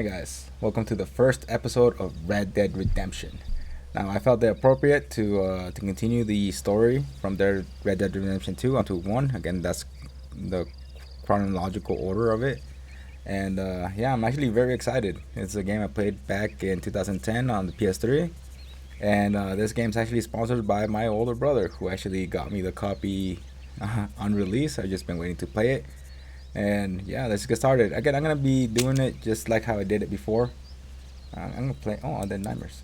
Hey guys, welcome to the first episode of Red Dead Redemption. Now, I felt it appropriate to continue the story from their Red Dead Redemption 2 onto 1. Again, that's the chronological order of it. And yeah, I'm actually very excited. It's a game I played back in 2010 on the PS3. And this game's actually sponsored by my older brother, who actually got me the copy on release. I've just been waiting to play it. And yeah, let's get started. Again, I'm gonna be doing it just like how I did it before. I'm gonna play. Oh, and then Nightmares.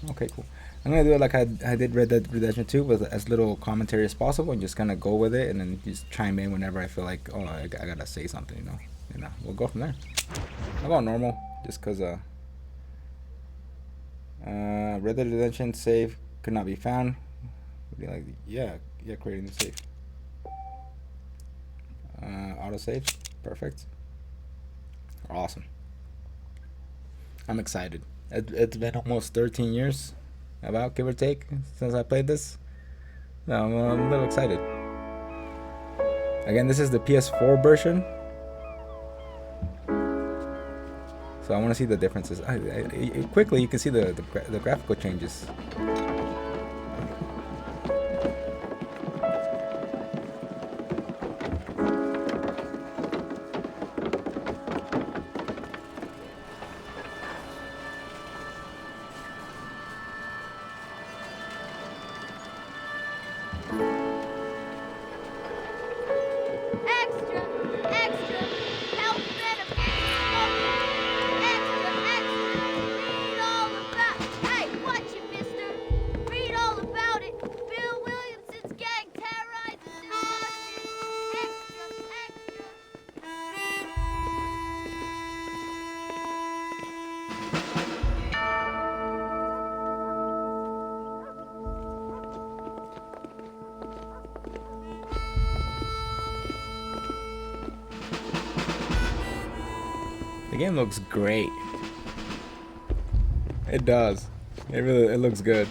Okay, cool. I'm gonna do it like I did Red Dead Redemption 2 with as little commentary as possible, and just kind of go with it, and then just chime in whenever I feel like, oh, I gotta say something, you know. And we'll go from there. I'll go normal, just cause Red Dead Redemption save could not be found. Would you like? Yeah, creating the save. Auto save, perfect. Awesome. I'm excited. It's been almost 13 years, about give or take, since I played this. No, I'm a little excited. Again, this is the PS4 version, so I want to see the differences. Quickly, you can see the graphical changes. Extra, extra, health benefits, extra, extra, read all about. Hey, watch it, mister. Read all about it. Bill Williamson's gang terrorizes extra, extra. The game looks great. It does. It looks good.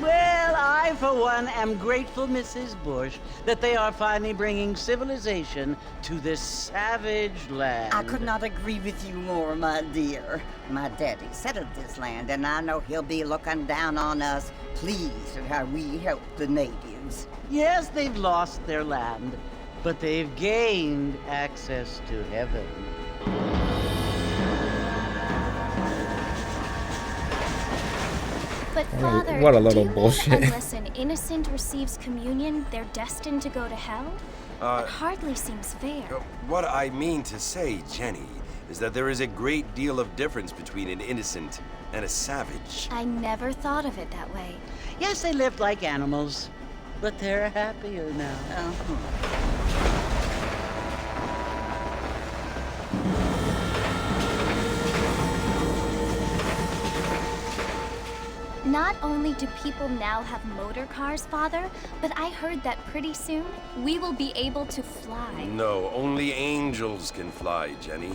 Well, I, for one, am grateful, Mrs. Bush, that they are finally bringing civilization to this savage land. I could not agree with you more, my dear. My daddy settled this land, and I know he'll be looking down on us, pleased at how we help the natives. Yes, they've lost their land, but they've gained access to heaven. But What a- Father, what a little do you bullshit. mean unless an innocent receives communion, they're destined to go to hell? That hardly seems fair. What I mean to say, Jenny, is that there is a great deal of difference between an innocent and a savage. I never thought of it that way. Yes, they lived like animals, but they're happier now. Not only do people now have motor cars, Father, but I heard that pretty soon we will be able to fly. No, only angels can fly, Jenny.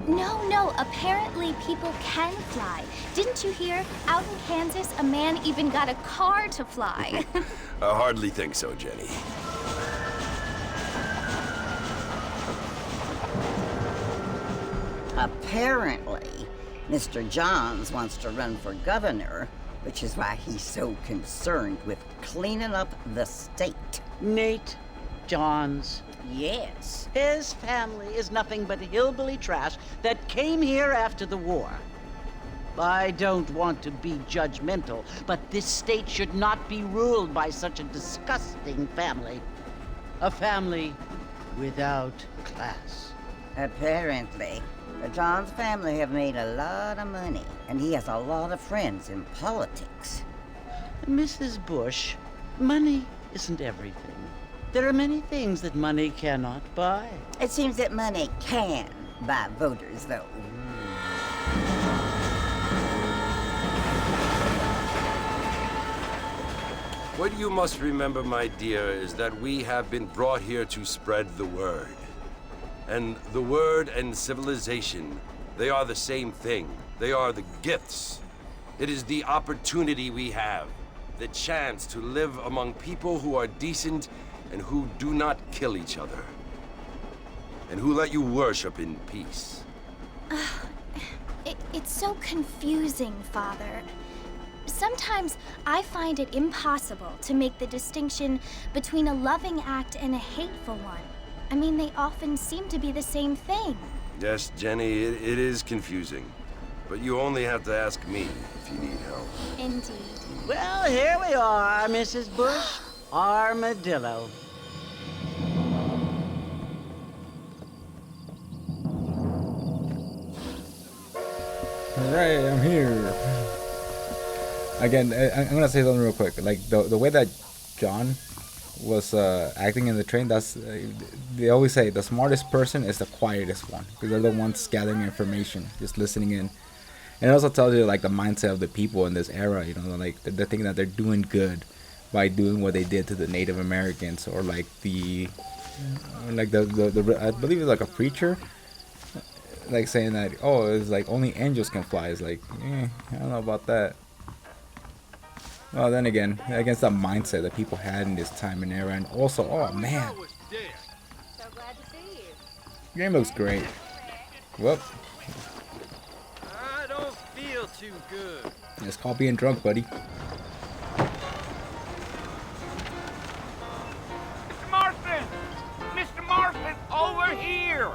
No, apparently people can fly. Didn't you hear? Out in Kansas, a man even got a car to fly. I hardly think so, Jenny. Apparently, Mr. Johns wants to run for governor, which is why he's so concerned with cleaning up the state. Nate Johns. Yes. His family is nothing but hillbilly trash that came here after the war. I don't want to be judgmental, but this state should not be ruled by such a disgusting family. A family without class. Apparently. John's family have made a lot of money, and he has a lot of friends in politics. Mrs. Bush, money isn't everything. There are many things that money cannot buy. It seems that money can buy voters, though. What you must remember, my dear, is that we have been brought here to spread the word. And the word and civilization, they are the same thing. They are the gifts. It is the opportunity we have, the chance to live among people who are decent and who do not kill each other, and who let you worship in peace. It's so confusing, Father. Sometimes I find it impossible to make the distinction between a loving act and a hateful one. I mean, they often seem to be the same thing. Yes, Jenny, it is confusing. But you only have to ask me if you need help. Indeed. Well, here we are, Mrs. Bush. Armadillo. Alright, I'm here. Again, I'm gonna say something real quick. Like the way that John was acting in the train, that's they always say the smartest person is the quietest one, because they're the ones gathering information, just listening in. And it also tells you like the mindset of the people in this era. You know, like they're thinking that they're doing good by doing what they did to the Native Americans, or like the I believe it's like a preacher, like saying that, oh, it's like only angels can fly. It's like, I don't know about that. Well, then again, against that mindset that people had in this time and era, and also, oh man, So glad to see you. game looks great. Whoop, I don't feel too good. it's called being drunk, buddy. Mr. Marston! Mr. Marston, over here!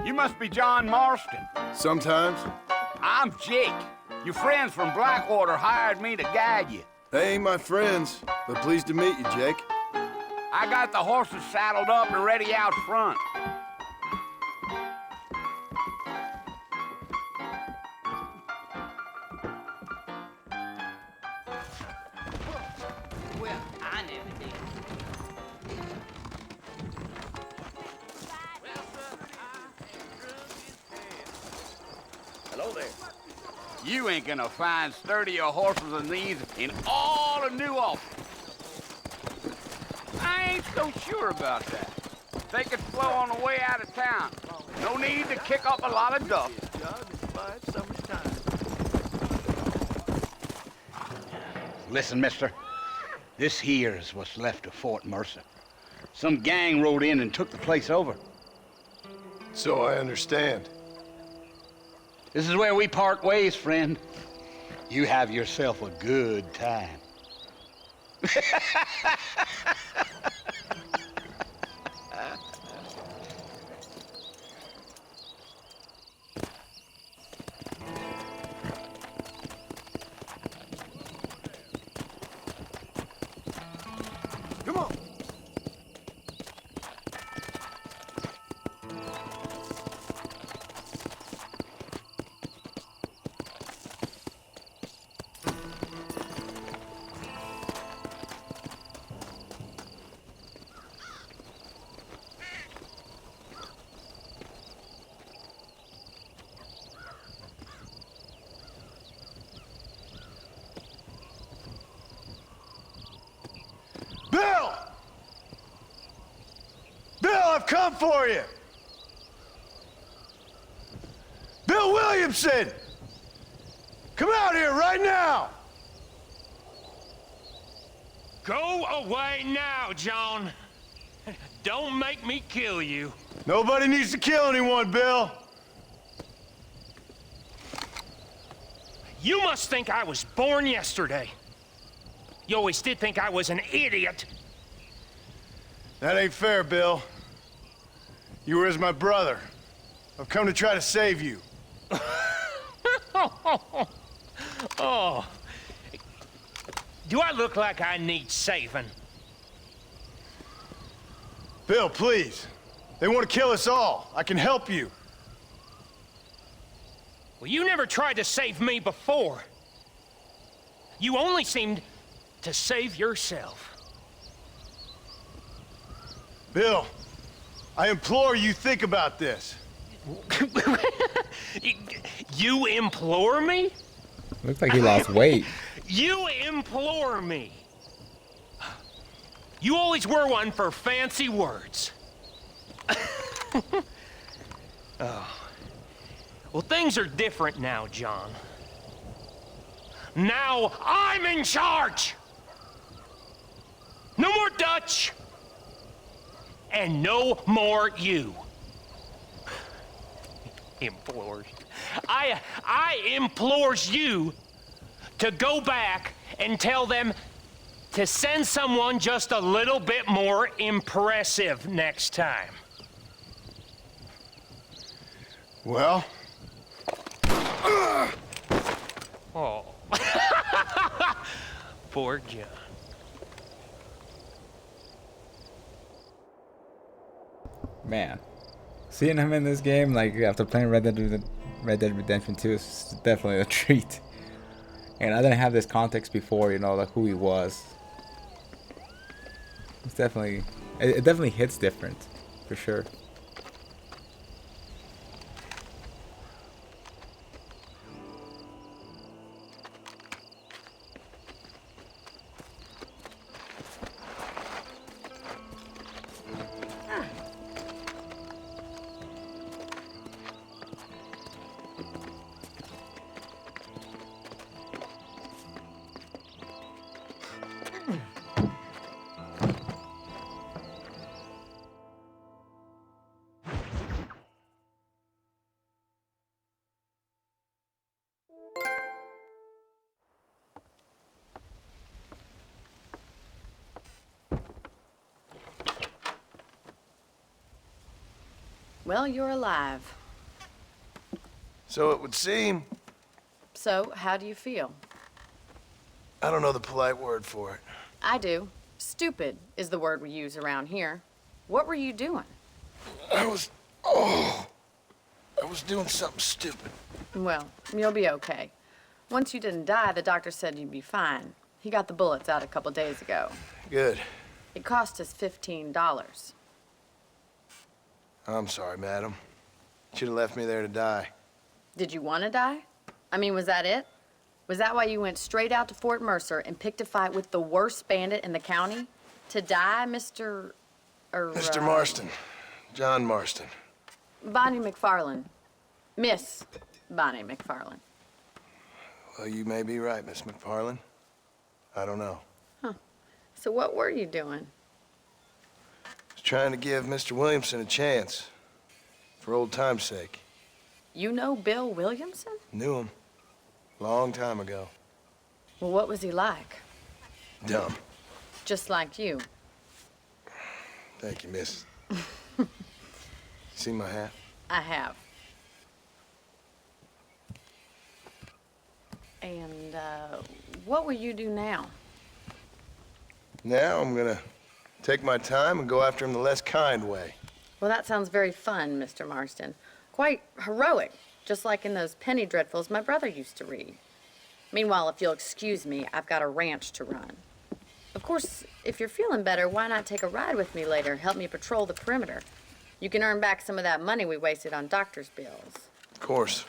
You must be John Marston. Sometimes. I'm Jake. Your friends from Blackwater hired me to guide you. They ain't my friends, but pleased to meet you, Jake. I got the horses saddled up and ready out front. Well, I never did. Hello there. You ain't gonna find sturdier horses than these in all of New Ulster. I ain't so sure about that. They could flow on the way out of town. No need to kick up a lot of dust. Listen, mister. This here's what's left of Fort Mercer. Some gang rode in and took the place over. So I understand. This is where we part ways, friend. You have yourself a good time. Come on. Bill! Bill, I've come for you! Bill Williamson! Come out here right now! Go away now, John. Don't make me kill you. Nobody needs to kill anyone, Bill. You must think I was born yesterday. You always did think I was an idiot. That ain't fair, Bill. You were as my brother. I've come to try to save you. Oh. Do I look like I need saving? Bill, please. They want to kill us all. I can help you. Well, you never tried to save me before. You only seemed to save yourself. Bill, I implore you think about this. You implore me? Looks like he lost weight. You implore me. You always were one for fancy words. Oh. Well, things are different now, John. Now I'm in charge. No more Dutch. And no more you. Implores. I implores you to go back and tell them to send someone just a little bit more impressive next time. Well? Oh. Poor John. Man, seeing him in this game, like after playing Red Dead Redemption 2, is definitely a treat. And I didn't have this context before, you know, like who he was. It's definitely, it definitely hits different, for sure. Well, you're alive. So it would seem. So, how do you feel? I don't know the polite word for it. I do. Stupid is the word we use around here. What were you doing? I was doing something stupid. Well, you'll be okay. Once you didn't die, the doctor said you'd be fine. He got the bullets out a couple days ago. Good. It cost us $15. I'm sorry, madam. Should have left me there to die. Did you want to die? I mean, was that it? Was that why you went straight out to Fort Mercer and picked a fight with the worst bandit in the county? To die, Mr. Mr. Marston. John Marston. Bonnie McFarland. Miss Bonnie McFarland. Well, you may be right, Miss McFarland. I don't know. Huh. So what were you doing? Was trying to give Mr. Williamson a chance. For old time's sake. You know Bill Williamson? Knew him. Long time ago. Well, what was he like? Dumb. Just like you. Thank you, miss. See my hat? I have. And, what will you do now? Now I'm gonna take my time and go after him the less kind way. Well, that sounds very fun, Mr. Marston. Quite heroic, just like in those penny dreadfuls my brother used to read. Meanwhile, if you'll excuse me, I've got a ranch to run. Of course, if you're feeling better, why not take a ride with me later? Help me patrol the perimeter. You can earn back some of that money we wasted on doctor's bills. Of course.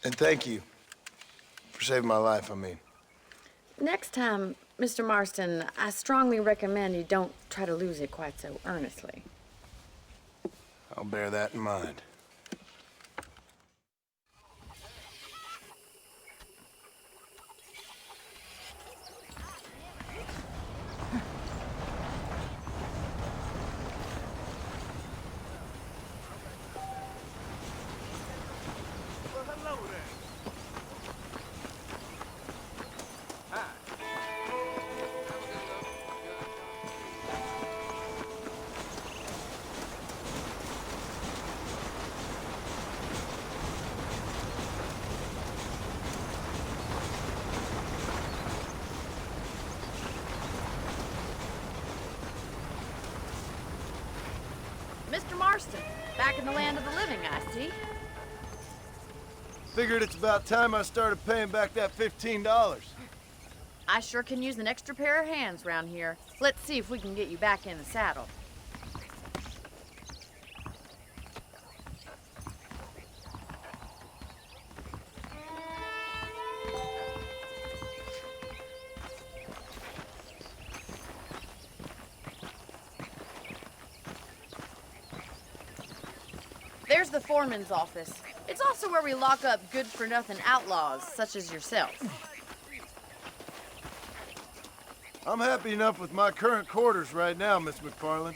And thank you for saving my life, I mean. Next time, Mr. Marston, I strongly recommend you don't try to lose it quite so earnestly. I'll bear that in mind. Marston. Back in the land of the living, I see. Figured it's about time I started paying back that $15. I sure can use an extra pair of hands round here. Let's see if we can get you back in the saddle. There's the foreman's office. It's also where we lock up good-for-nothing outlaws, such as yourself. I'm happy enough with my current quarters right now, Miss McFarland.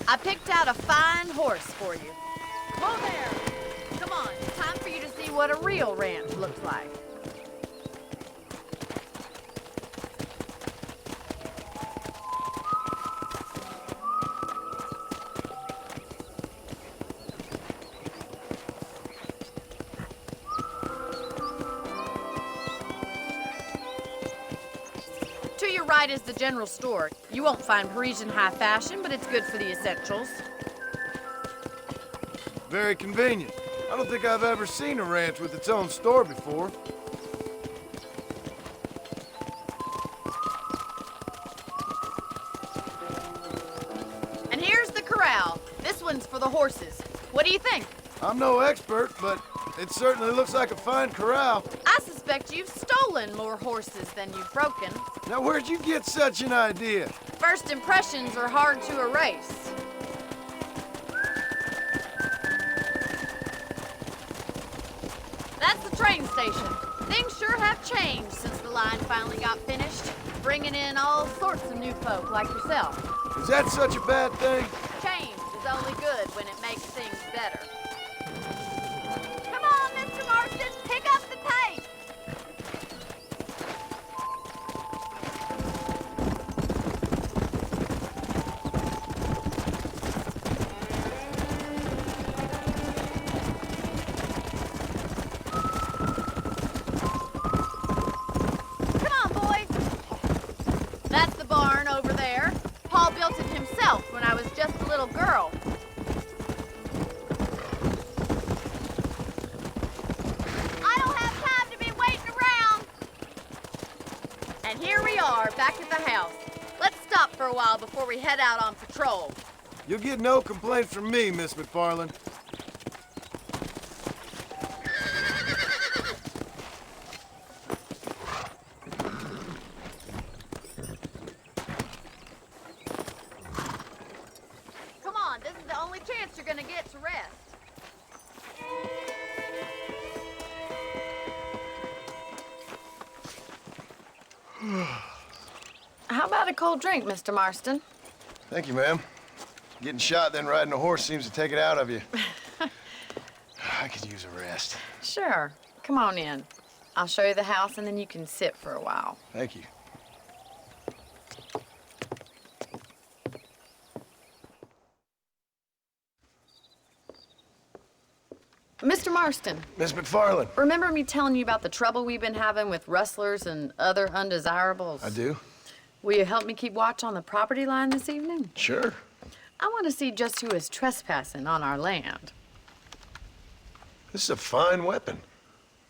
I picked out a fine horse for you. Whoa there! Come on, it's time for you to see what a real ranch looks like. To your right is the general store. You won't find Parisian high fashion, but it's good for the essentials. Very convenient. I don't think I've ever seen a ranch with its own store before. And here's the corral. This one's for the horses. What do you think? I'm no expert, but it certainly looks like a fine corral. I suspect you've stolen more horses than you've broken. Now, where'd you get such an idea? First impressions are hard to erase. That's the train station. Things sure have changed since the line finally got finished, bringing in all sorts of new folk like yourself. Is that such a bad thing? Change is only good when it makes things better. Come on, Mr. Marston, pick up the pace! Come on, boys! That's the barn over there. Paul built it himself when I was just a little girl. I don't have time to be waiting around. And here we are, back at the house. Let's stop for a while before we head out on patrol. You'll get no complaints from me, Miss McFarland. Come on, this is the only chance you're gonna get to rest. How about a cold drink, Mr. Marston? Thank you, ma'am. Getting shot, then riding a horse seems to take it out of you. I could use a rest. Sure. Come on in. I'll show you the house and then you can sit for a while. Thank you. Mr. Marston, Miss McFarland. remember me telling you about the trouble we've been having with rustlers and other undesirables? I do? Will you help me keep watch on the property line this evening? Sure. I want to see just who is trespassing on our land. This is a fine weapon.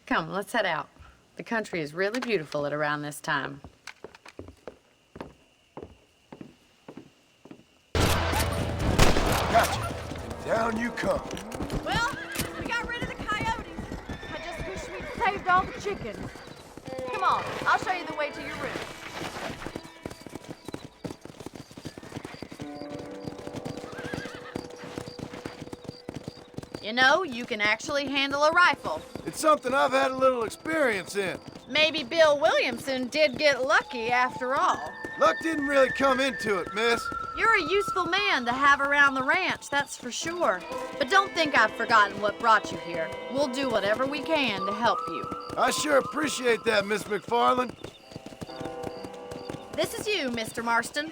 Come, let's head out. The country is really beautiful at around this time. Gotcha. And down you come. Well, we got rid of the coyotes. I just wish we'd saved all the chickens. Come on, I'll show you the way to your room. You know, you can actually handle a rifle. It's something I've had a little experience in. Maybe Bill Williamson did get lucky after all. Luck didn't really come into it, miss. You're a useful man to have around the ranch, that's for sure. But don't think I've forgotten what brought you here. We'll do whatever we can to help you. I sure appreciate that, Miss McFarland. This is you, Mr. Marston.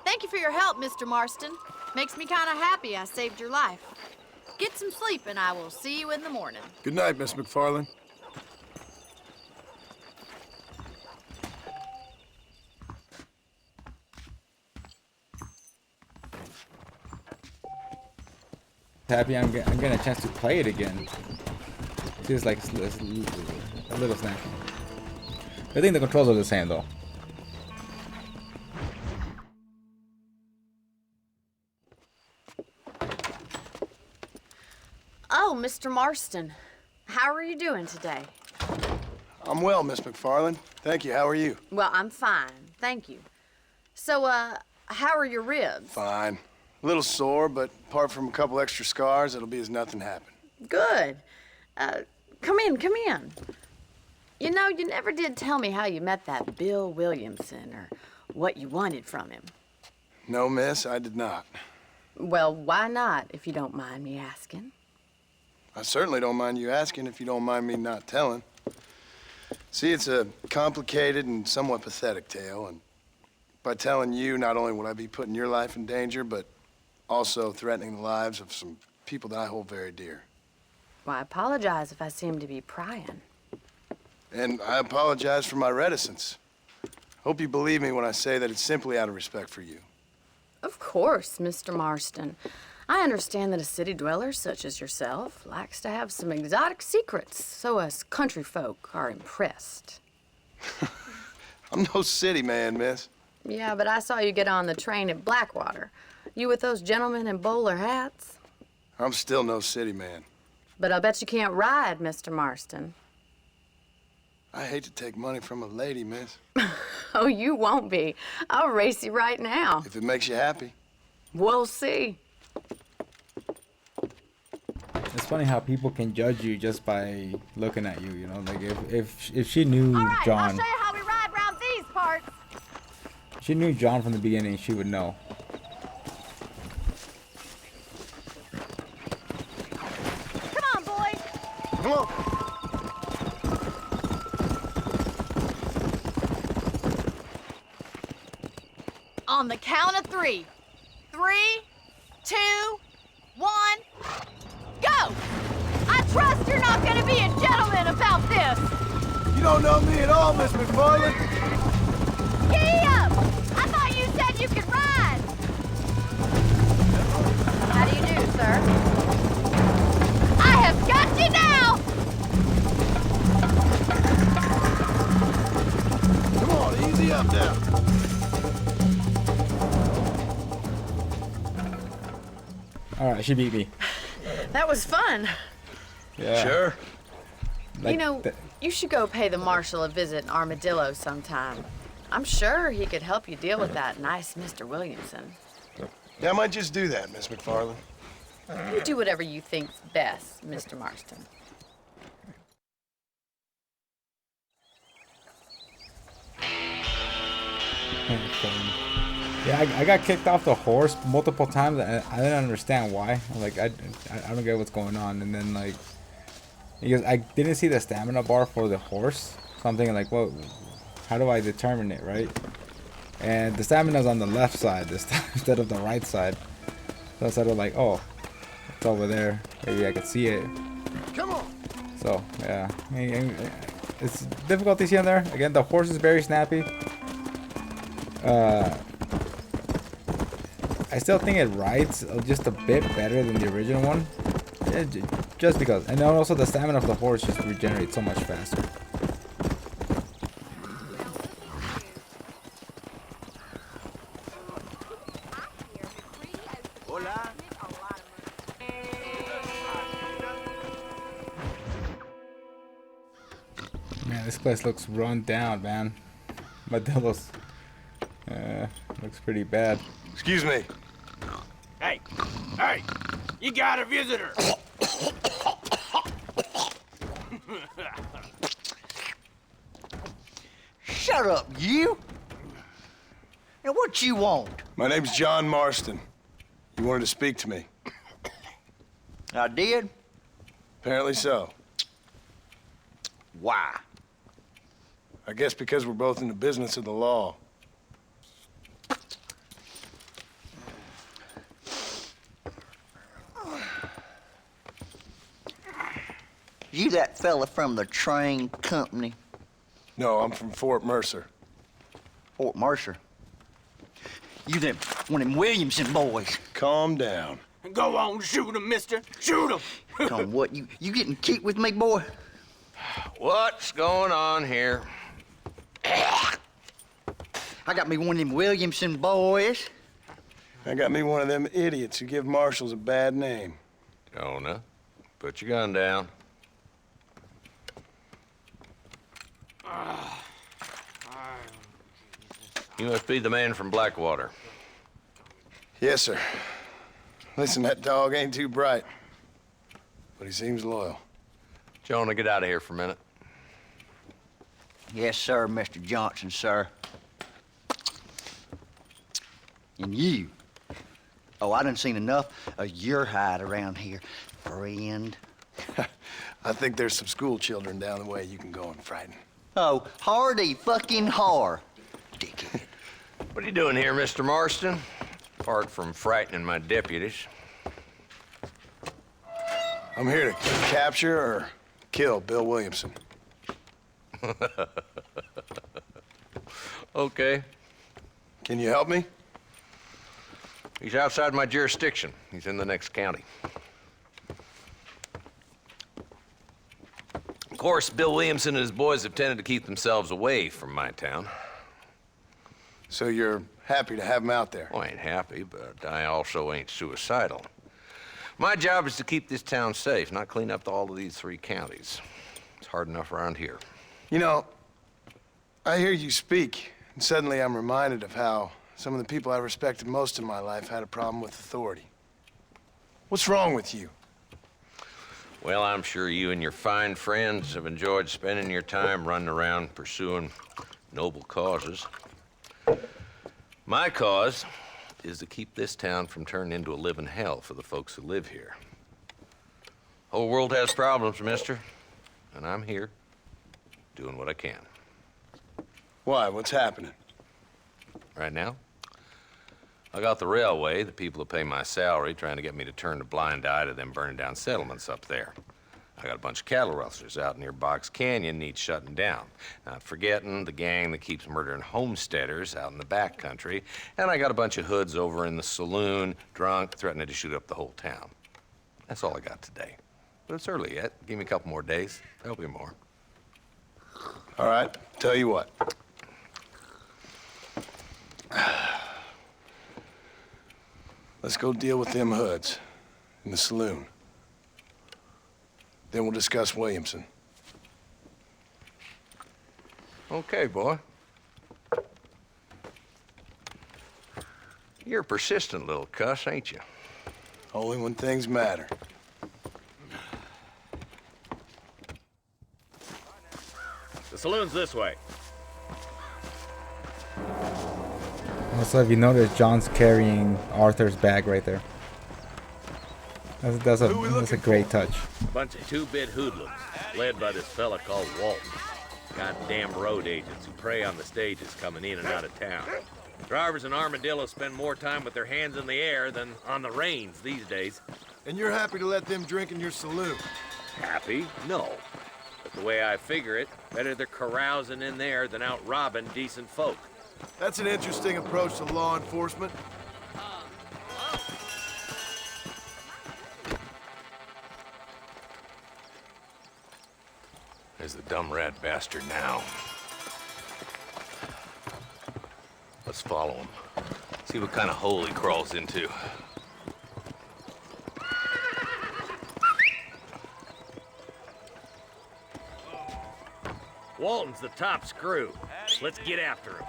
Thank you for your help, Mr. Marston. Makes me kind of happy I saved your life. Get some sleep and I will see you in the morning. Good night, Miss McFarland. happy I'm getting a chance to play it again. Feels like it's a little snacky. I think the controls are the same though. Oh, Mr. Marston. How are you doing today? I'm well, Miss McFarland. Thank you. How are you? Well, I'm fine. Thank you. So, how are your ribs? Fine. A little sore, but apart from a couple extra scars, it'll be as nothing happened. Good. Come in, come in. You know, you never did tell me how you met that Bill Williamson or what you wanted from him. No, miss, I did not. Well, why not, if you don't mind me asking? I certainly don't mind you asking if you don't mind me not telling. See, it's a complicated and somewhat pathetic tale, and by telling you, not only would I be putting your life in danger, but also threatening the lives of some people that I hold very dear. Well, I apologize if I seem to be prying. And I apologize for my reticence. Hope you believe me when I say that it's simply out of respect for you. Of course, Mr. Marston. I understand that a city dweller such as yourself likes to have some exotic secrets, so us country folk are impressed. I'm no city man, miss. Yeah, but I saw you get on the train at Blackwater. You with those gentlemen in bowler hats? I'm still no city man. But I bet you can't ride, Mr. Marston. I hate to take money from a lady, miss. Oh, you won't be. I'll race you right now. If it makes you happy. We'll see. It's funny how people can judge you just by looking at you, you know? Like if she knew John. I'll show you how we ride around these parts. If she knew John from the beginning, she would know. Come on, boys. Come on. On the count of 3. 3, 2, 1, go! I trust you're not gonna be a gentleman about this. You don't know me at all, Miss McFarland. Giddy up! I thought you said you could ride. How do you do, sir? I have got you now! Come on, easy up now. All right, she beat me. That was fun. Yeah. Sure. Like You know, you should go pay the marshal a visit in Armadillo sometime. I'm sure he could help you deal with that nice Mr. Williamson. Yeah, I might just do that, Miss McFarland. You do whatever you think's best, Mr. Marston. Yeah, I got kicked off the horse multiple times. I didn't understand why. I'm like, I don't get what's going on. And then like, because I didn't see the stamina bar for the horse. So I'm thinking like, well, how do I determine it, right? And the stamina's on the left side this time instead of the right side. So I started like, oh, it's over there. Maybe I could see it. Come on. So yeah, it's difficulties here and there. Again, the horse is very snappy. I still think it rides just a bit better than the original one. Yeah, just because. And then also the stamina of the horse just regenerates so much faster. Man, this place looks run down, man. Modelo looks pretty bad. Excuse me. Hey, you got a visitor. Shut up, you! Now, what you want? My name's John Marston. You wanted to speak to me. I did? Apparently so. Why? I guess because we're both in the business of the law. You that fella from the train company? No, I'm from Fort Mercer. Fort Mercer? You them one of them Williamson boys? Calm down. Go on, shoot him, mister. Shoot him. Come on, what? You getting kicked with me, boy? What's going on here? I got me one of them Williamson boys. I got me one of them idiots who give marshals a bad name. Jonah, put your gun down. You must be the man from Blackwater. Yes, sir. Listen, that dog ain't too bright, but he seems loyal. Jonah, get out of here for a minute. Yes, sir, Mr. Johnson, sir. And you. Oh, I done seen enough of your hide around here, friend. I think there's some school children down the way you can go and frighten. Oh, hardy fucking har. Dickhead. What are you doing here, Mr. Marston? Apart from frightening my deputies. I'm here to capture or kill Bill Williamson. Okay. Can you help me? He's outside my jurisdiction. He's in the next county. Of course, Bill Williamson and his boys have tended to keep themselves away from my town. So you're happy to have him out there? Well, I ain't happy, but I also ain't suicidal. My job is to keep this town safe, not clean up all of these 3 counties. It's hard enough around here. You know, I hear you speak, and suddenly I'm reminded of how some of the people I respected most in my life had a problem with authority. What's wrong with you? Well, I'm sure you and your fine friends have enjoyed spending your time running around pursuing noble causes. My cause is to keep this town from turning into a living hell for the folks who live here. Whole world has problems, mister, and I'm here doing what I can. Why? What's happening? Right now, I got the railway, the people that pay my salary, trying to get me to turn a blind eye to them burning down settlements up there. I got a bunch of cattle rustlers out near Box Canyon needs shutting down. Not forgetting the gang that keeps murdering homesteaders out in the back country. And I got a bunch of hoods over in the saloon, drunk, threatening to shoot up the whole town. That's all I got today. But it's early yet. Give me a couple more days. There'll be more. All right, tell you what. Let's go deal with them hoods in the saloon. Then we'll discuss Williamson. Okay, boy. You're a persistent little cuss, ain't you? Only when things matter. The saloon's this way. Also, if you notice, John's carrying Arthur's bag right there. That's a great touch. Bunch of 2-bit hoodlums, led by this fella called Walton. Goddamn road agents who prey on the stages coming in and out of town. Drivers in Armadillo spend more time with their hands in the air than on the reins these days. And you're happy to let them drink in your saloon? Happy? No. But the way I figure it, better they're carousing in there than out robbing decent folk. That's an interesting approach to law enforcement. There's the dumb rat bastard now. Let's follow him. See what kind of hole he crawls into. Walton's the top screw. Let's get after him.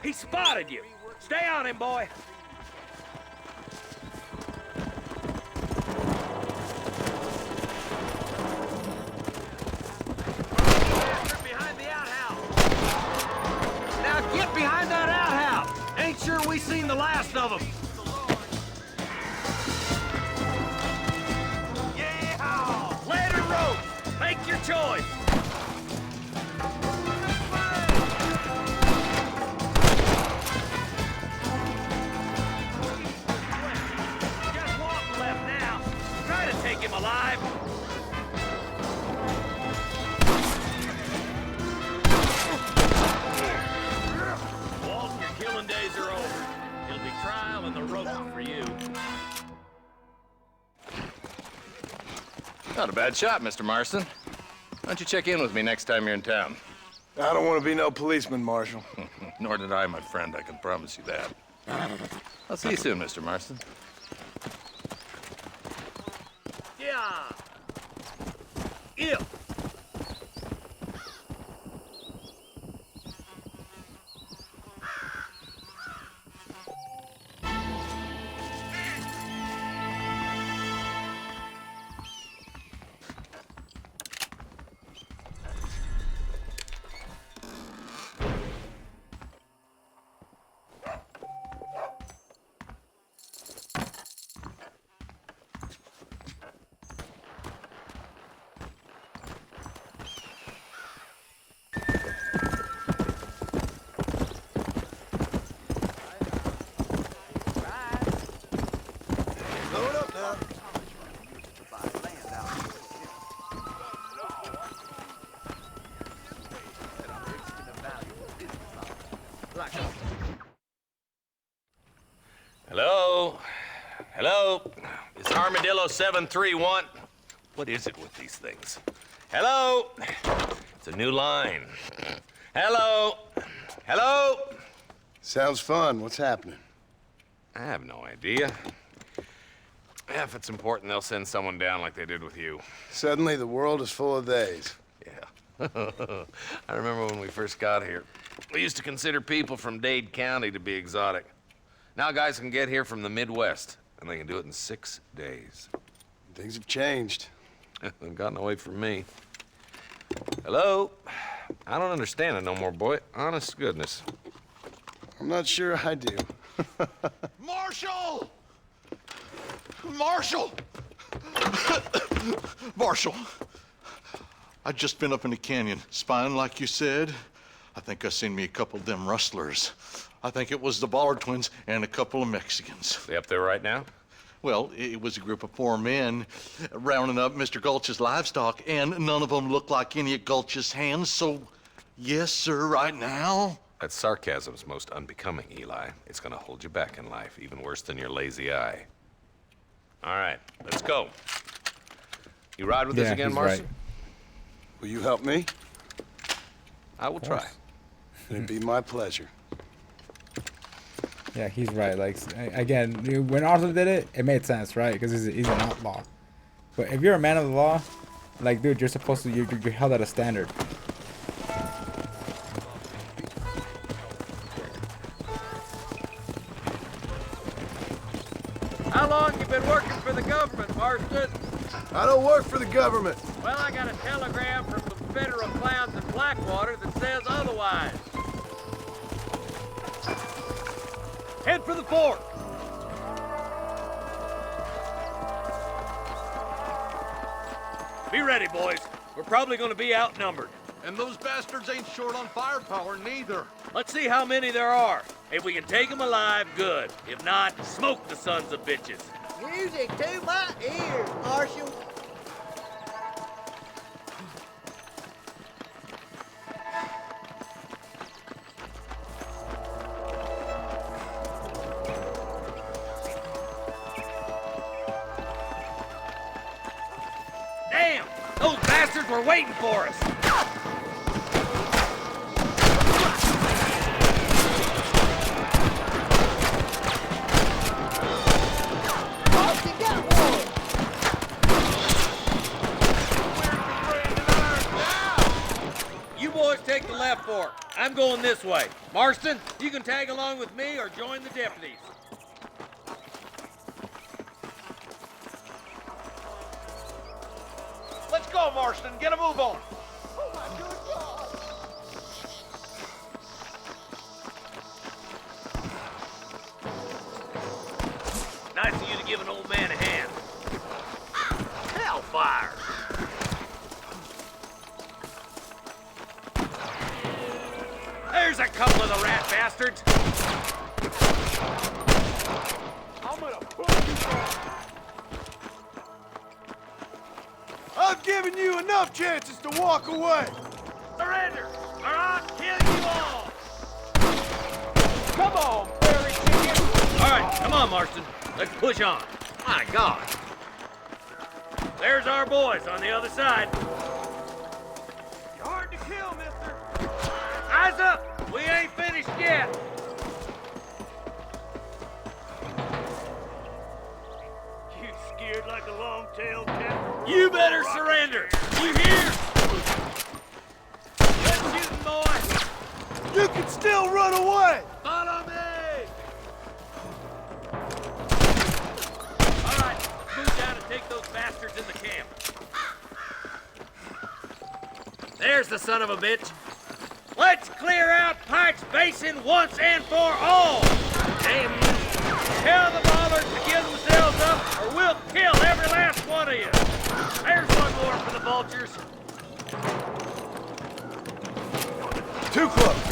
He spotted you. Stay on him, boy. Behind the outhouse. Now get behind that outhouse. Ain't sure we seen the last of them. Yeah! Ladder rope. Make your choice. Take him alive. Walton, your killing days are over. It'll be trial and the rope for you. Not a bad shot, Mr. Marston. Why don't you check in with me next time you're in town? I don't want to be no policeman, Marshal. Nor did I, my friend. I can promise you that. I'll see you soon, Mr. Marston. Yeah. Yeah. Load up now. Hello? Hello? Is Armadillo 731? What is it with these things? Hello? It's a new line. Hello? Hello? Sounds fun. What's happening? I have no idea. Yeah, if it's important, they'll send someone down like they did with you. Suddenly, the world is full of days. Yeah. I remember when we first got here. We used to consider people from Dade County to be exotic. Now guys can get here from the Midwest, and they can do it in 6 days. Things have changed. They've gotten away from me. Hello? I don't understand it no more, boy. Honest to goodness. I'm not sure I do. Marshal! Marshal! Marshal! I just been up in the canyon, spying like you said. I think I seen me a couple of them rustlers. I think it was the Ballard twins and a couple of Mexicans. They up there right now? Well, it was a group of 4 men rounding up Mr. Gulch's livestock, and none of them looked like any of Gulch's hands, so yes, sir, right now. That sarcasm's most unbecoming, Eli. It's gonna hold you back in life, even worse than your lazy eye. All right, let's go. You ride with us again, he's Marshal? right. Will you help me? I will try. It'd be my pleasure. Yeah, he's right. Like, again, when Arthur did it, it made sense, right? Because he's an outlaw. But if you're a man of the law, like, dude, you're supposed to, you're held at a standard. How long you been working for the government, Marston? I don't work for the government. Well, I got a telegram from some federal clowns in Blackwater that says otherwise. Head for the fort. Be ready, boys. We're probably going to be outnumbered. And those bastards ain't short on firepower, neither. Let's see how many there are. If we can take them alive, good. If not, smoke the sons of bitches. Music to my ears, Marshal. Damn! Those bastards were waiting for us! You boys take the left fork. I'm going this way. Marston, you can tag along with me or join the deputies. Let's go, Marston. Get a move on. Nice of you to give an old man a hand. Hellfire! There's a couple of the rat bastards. I'm gonna put you down. I've given you enough chances to walk away. Surrender, or I'll kill you all. Come on, fairy chicken. All right, come on, Marston. Let's push on. My God. There's our boys on the other side. You're hard to kill, mister. Eyes up! We ain't finished yet. You scared like a long-tailed cat? You better surrender. You hear? Quit shooting, boy. You can still run away! Follow me! All right, move down and take those bastards in the camp. There's the son of a bitch. Let's clear out Pike's Basin once and for all! Damn you! Tell the ballers to give themselves up, or we'll kill every last one of you! There's one more for the vultures. Too close.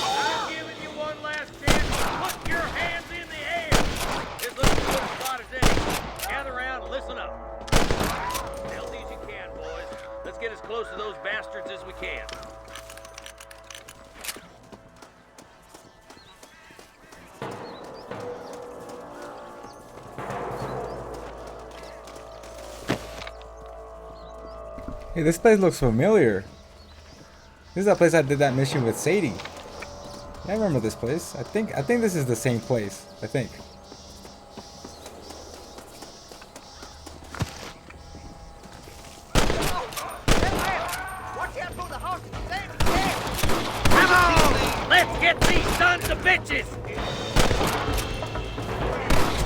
I'm giving you one last chance to put your hands in the air! This looks as good a spot as any. Gather around and listen up. Healthy as you can, boys. Let's get as close to those bastards as we can. Hey, this place looks familiar. This is that place I did that mission with Sadie. Yeah, I remember this place. I think this is the same place. I think. Come on! Let's get these sons of bitches!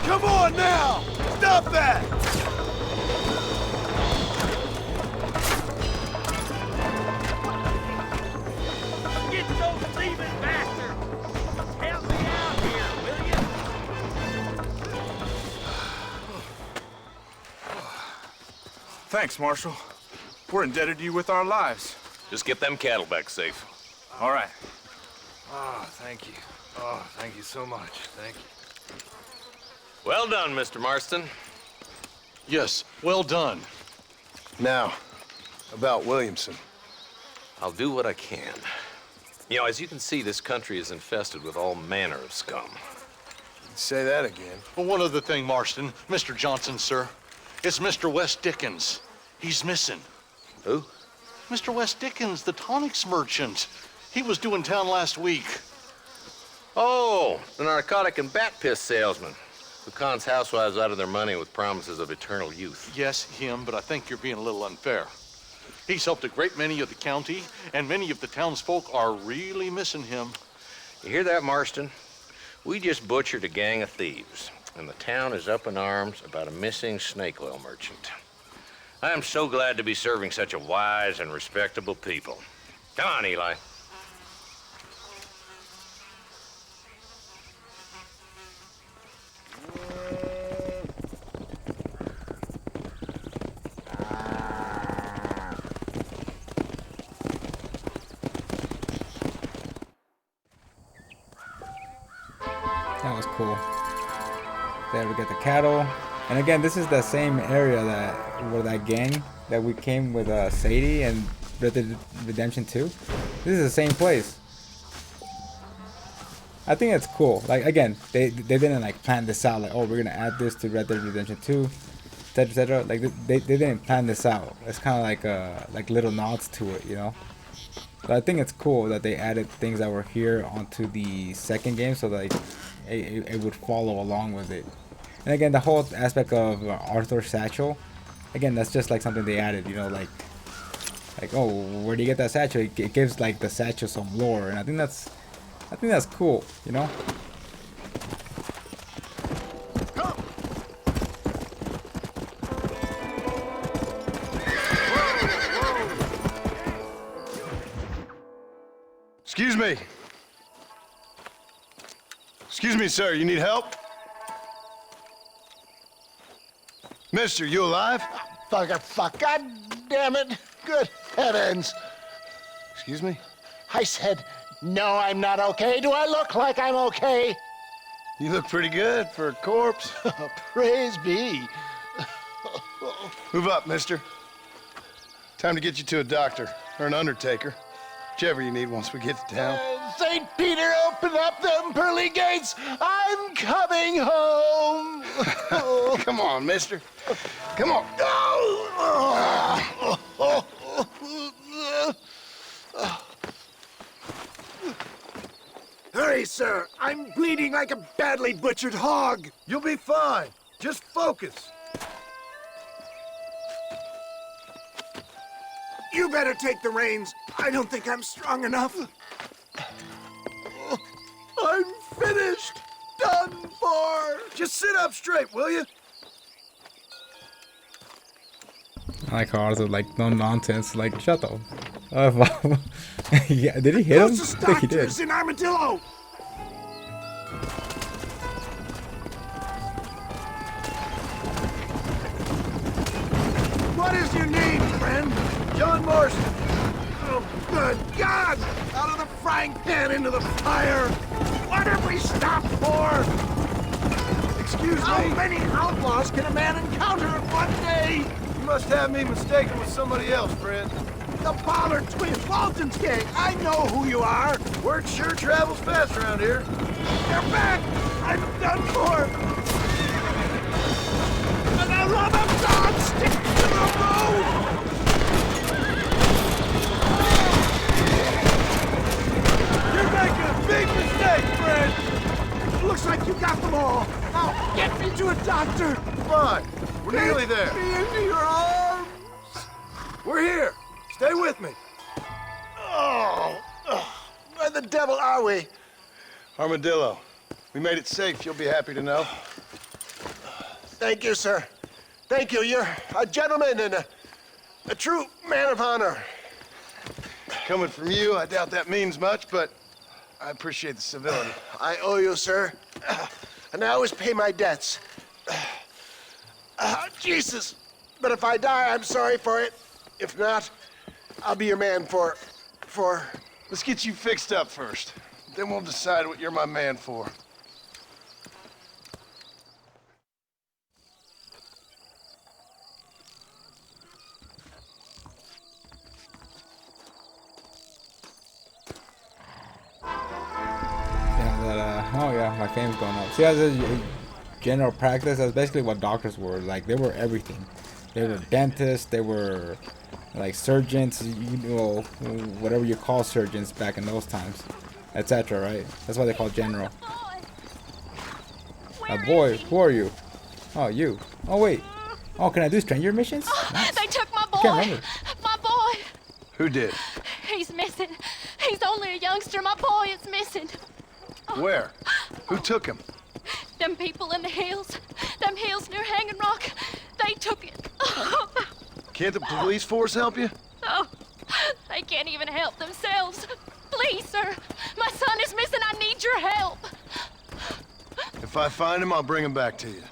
Come on now! Stop that! Get those thieving bastards! Help me out here, will you? Thanks, Marshal. We're indebted to you with our lives. Just get them cattle back safe. All right. Oh, thank you. Oh, thank you so much. Thank you. Well done, Mr. Marston. Yes, well done. Now, about Williamson. I'll do what I can. You know, as you can see, this country is infested with all manner of scum. Say that again. Well, one other thing, Marston. Mr. Johnson, sir. It's Mr. West Dickens. He's missing. Who? Mr. West Dickens, the tonics merchant. He was due in town last week. Oh, the narcotic and bat piss salesman who cons housewives out of their money with promises of eternal youth. Yes, him, but I think you're being a little unfair. He's helped a great many of the county, and many of the townsfolk are really missing him. You hear that, Marston? We just butchered a gang of thieves, and the town is up in arms about a missing snake oil merchant. I am so glad to be serving such a wise and respectable people. Come on, Eli. That was cool. There we get the cattle. And again, this is the same area that where that gang that we came with Sadie and Red Dead Redemption 2. This is the same place. I think it's cool. Like again, they didn't like plan this out. Like, oh, we're gonna add this to Red Dead Redemption 2, etc. etc. Like they didn't plan this out. It's kind of like little nods to it, you know. But I think it's cool that they added things that were here onto the second game, so like it would follow along with it. And again, the whole aspect of Arthur's satchel, again, that's just like something they added, you know, like oh, where do you get that satchel? It gives like the satchel some lore, and I think that's cool, you know. Excuse me. Excuse me, sir. You need help? Mister, you alive? Fuck, God damn it. Good heavens. Excuse me? I said, no, I'm not okay. Do I look like I'm okay? You look pretty good for a corpse. Praise be. Move up, mister. Time to get you to a doctor or an undertaker. Whichever you need once we get to town. St. Peter, open up them pearly gates. I'm coming home. Come on, mister. Come on. Hurry, sir. I'm bleeding like a badly butchered hog. You'll be fine. Just focus. You better take the reins. I don't think I'm strong enough. I'm finished. Done for. Just sit up straight, will you? I like how Arthur, like, no nonsense, like, shut up. Yeah, did he hit him? I think he did. Doctors in Armadillo. What is your name, friend? John Marston. Oh, good God! Out of the frying pan into the fire! What have we stopped for? Excuse How me. many outlaws can a man encounter in one day? You must have me mistaken with somebody else, friend. The Pollard twins, Walton's gang. I know who you are. Word sure travels fast around here. They're back. I'm done for. For the love of God, stick to the road. You're making a big mistake, friend. Looks like you got them all. Now get me to a doctor. Come on. We're nearly there. Take me into your arms. We're here. Stay with me. Oh, where the devil are we? Armadillo. We made it safe. You'll be happy to know. Thank you, sir. Thank you. You're a gentleman and a true man of honor. Coming from you, I doubt that means much, but I appreciate the civility. I owe you, sir. And I always pay my debts. Jesus. But if I die, I'm sorry for it. If not, I'll be your man for... Let's get you fixed up first. Then we'll decide what you're my man for. Oh yeah, my fame's going up. See, as a general practice, that's basically what doctors were. Like, they were everything. They were dentists, they were like surgeons, you know, whatever you call surgeons back in those times, etc. Right? That's what they call general. A boy, who are you? Oh, you. Oh wait. Oh, can I do stranger missions? Nice. They took my boy. Can't remember. My boy. Who did? He's missing. He's only a youngster. My boy is missing. Where? Who took him? Them people in the hills. Them hills near Hanging Rock. They took it. Can't the police force help you? Oh, they can't even help themselves. Please, sir. My son is missing. I need your help. If I find him, I'll bring him back to you.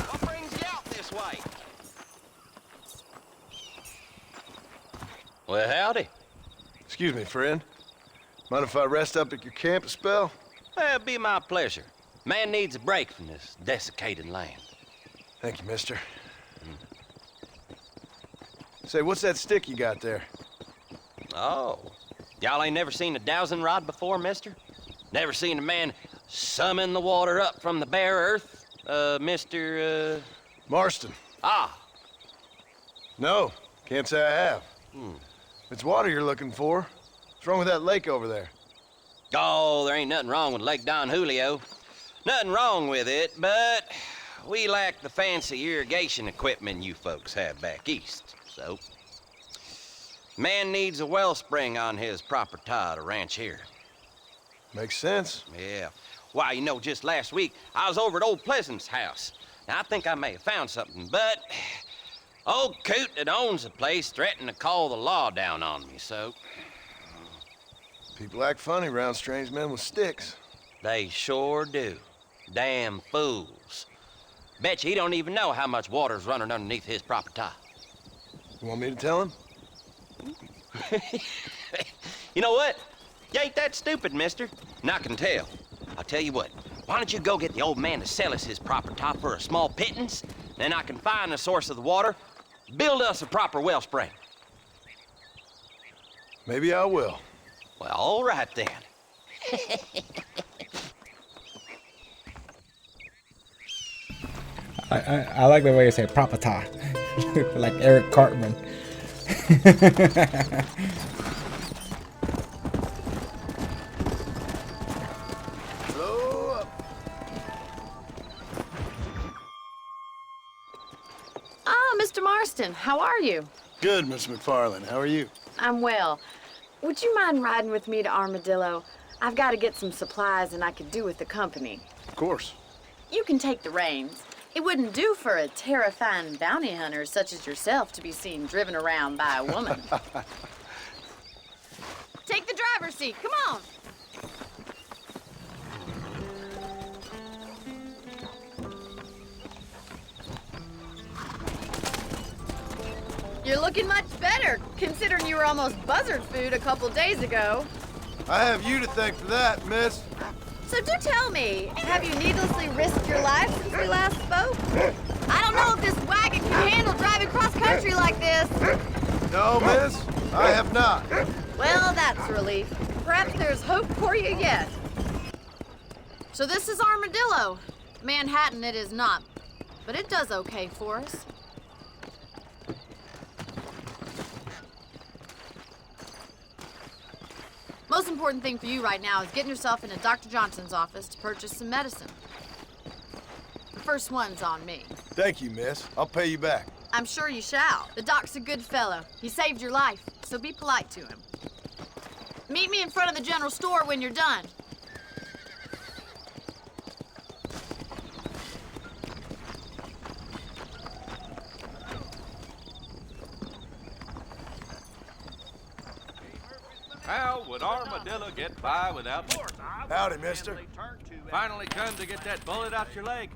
What brings you out this way? Well, howdy. Excuse me, friend. Mind if I rest up at your camp a spell? Well, it'd be my pleasure. Man needs a break from this desiccated land. Thank you, mister. Say, what's that stick you got there? Oh. Y'all ain't never seen a dowsing rod before, mister? Never seen a man summon the water up from the bare earth? Mr. Marston. Ah. No, can't say I have. If it's water you're looking for, what's wrong with that lake over there? Oh, there ain't nothing wrong with Lake Don Julio. Nothing wrong with it, but we lack the fancy irrigation equipment you folks have back east, so... Man needs a wellspring on his property to ranch here. Makes sense. Yeah. Why, you know, just last week, I was over at Old Pleasant's house. Now, I think I may have found something, but... Old coot that owns the place threatened to call the law down on me, so... People act funny around strange men with sticks. They sure do. Damn fools. Bet you he don't even know how much water's running underneath his property. You want me to tell him? You know what? You ain't that stupid, mister. And I can tell. I'll tell you what. Why don't you go get the old man to sell us his proper top for a small pittance? Then I can find the source of the water, build us a proper wellspring. Maybe I will. Well, all right then. I like the way you say propata, like Eric Cartman. Blow up. Ah, Mr. Marston, how are you? Good, Miss McFarland. How are you? I'm well. Would you mind riding with me to Armadillo? I've got to get some supplies and I could do with the company. Of course. You can take the reins. It wouldn't do for a terrifying bounty hunter such as yourself to be seen driven around by a woman. Take the driver's seat. Come on. You're looking much better, considering you were almost buzzard food a couple days ago. I have you to thank for that, miss. So do tell me, have you needlessly risked your life since we last spoke? I don't know if this wagon can handle driving cross country like this. No, miss, I have not. Well, that's a relief. Perhaps there's hope for you yet. So this is Armadillo. Manhattan it is not, but it does okay for us. Most important thing for you right now is getting yourself into Dr. Johnson's office to purchase some medicine. The first one's on me. Thank you, miss. I'll pay you back. I'm sure you shall. The doc's a good fellow. He saved your life, so be polite to him. Meet me in front of the general store when you're done. How would Armadillo get by without me? Howdy, mister. Finally come to get that bullet out your leg.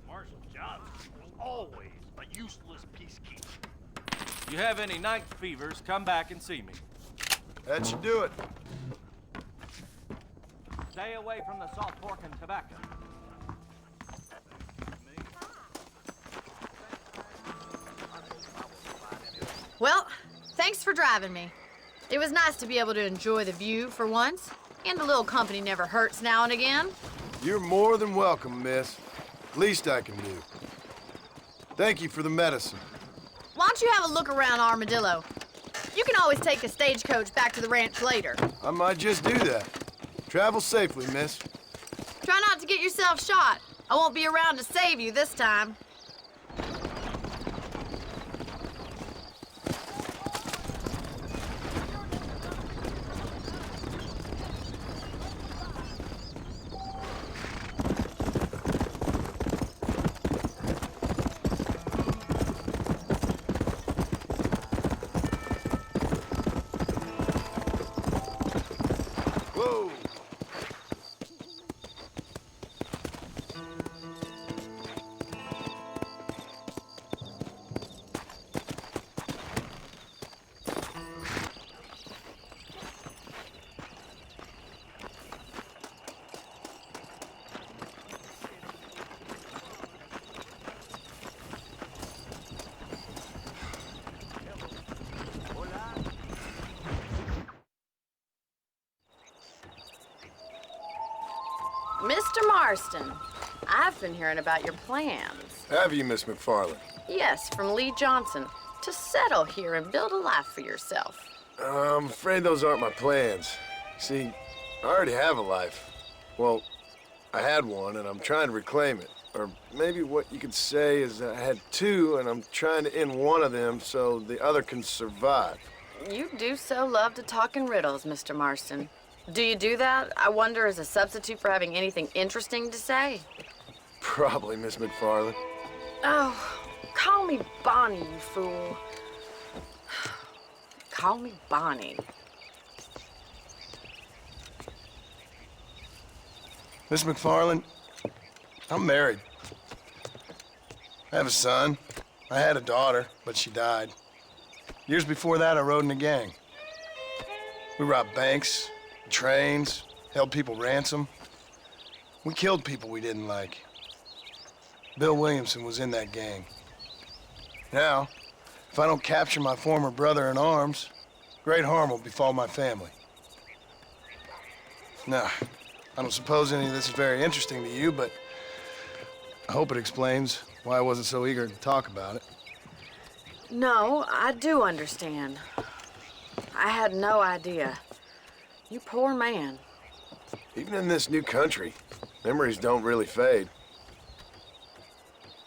Marshal Johnson was always a useless peacekeeper. You have any night fevers, come back and see me. That should do it. Stay away from the salt pork and tobacco. Well, thanks for driving me. It was nice to be able to enjoy the view for once, and a little company never hurts now and again. You're more than welcome, miss. Least I can do. Thank you for the medicine. Why don't you have a look around Armadillo? You can always take a stagecoach back to the ranch later. I might just do that. Travel safely, miss. Try not to get yourself shot. I won't be around to save you this time. Whoa! Mr. Marston, I've been hearing about your plans. Have you, Miss McFarland? Yes, from Lee Johnson, to settle here and build a life for yourself. I'm afraid those aren't my plans. See, I already have a life. Well, I had one, and I'm trying to reclaim it. Or maybe what you could say is I had two, and I'm trying to end one of them so the other can survive. You do so love to talk in riddles, Mr. Marston. Do you do that, I wonder, as a substitute for having anything interesting to say? Probably, Miss McFarland. Oh, call me Bonnie, you fool. Call me Bonnie. Miss McFarland, I'm married. I have a son. I had a daughter, but she died. Years before that, I rode in a gang. We robbed banks, trains, held people ransom. We killed people we didn't like. Bill Williamson was in that gang. Now, if I don't capture my former brother in arms, great harm will befall my family. Now, I don't suppose any of this is very interesting to you, but I hope it explains why I wasn't so eager to talk about it. No, I do understand. I had no idea. You poor man. Even in this new country, memories don't really fade.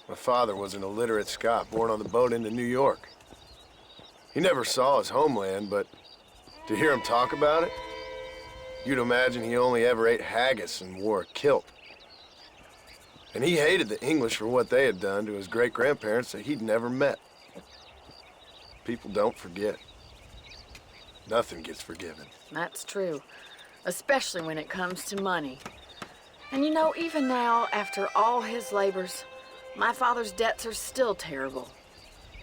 My father was an illiterate Scot born on the boat into New York. He never saw his homeland, but to hear him talk about it, you'd imagine he only ever ate haggis and wore a kilt. And he hated the English for what they had done to his great-grandparents that he'd never met. People don't forget. Nothing gets forgiven. That's true, especially when it comes to money. And you know, even now, after all his labors, my father's debts are still terrible.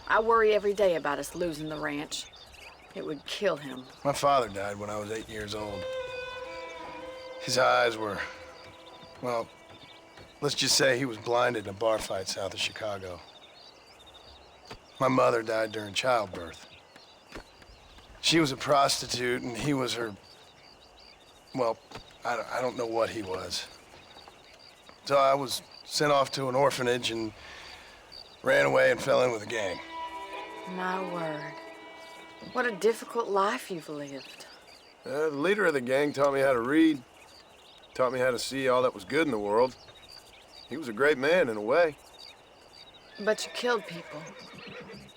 I worry every day about us losing the ranch. It would kill him. My father died when I was 8 years old. His eyes were, well, let's just say he was blinded in a bar fight south of Chicago. My mother died during childbirth. She was a prostitute and he was her, well, I don't know what he was. So I was sent off to an orphanage and ran away and fell in with a gang. My word. What a difficult life you've lived. The leader of the gang taught me how to read, taught me how to see all that was good in the world. He was a great man in a way. But you killed people.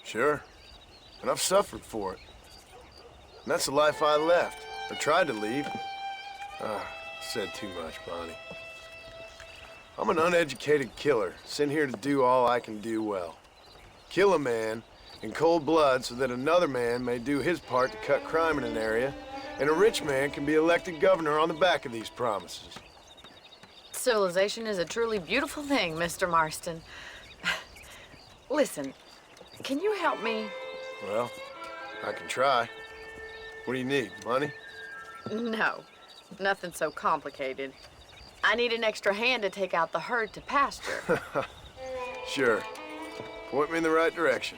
Sure. And I've suffered for it. And that's the life I left, or tried to leave. Said too much, Bonnie. I'm an uneducated killer, sent here to do all I can do well. Kill a man in cold blood so that another man may do his part to cut crime in an area, and a rich man can be elected governor on the back of these promises. Civilization is a truly beautiful thing, Mr. Marston. Listen, can you help me? Well, I can try. What do you need, money? No, nothing so complicated. I need an extra hand to take out the herd to pasture. Sure. Point me in the right direction.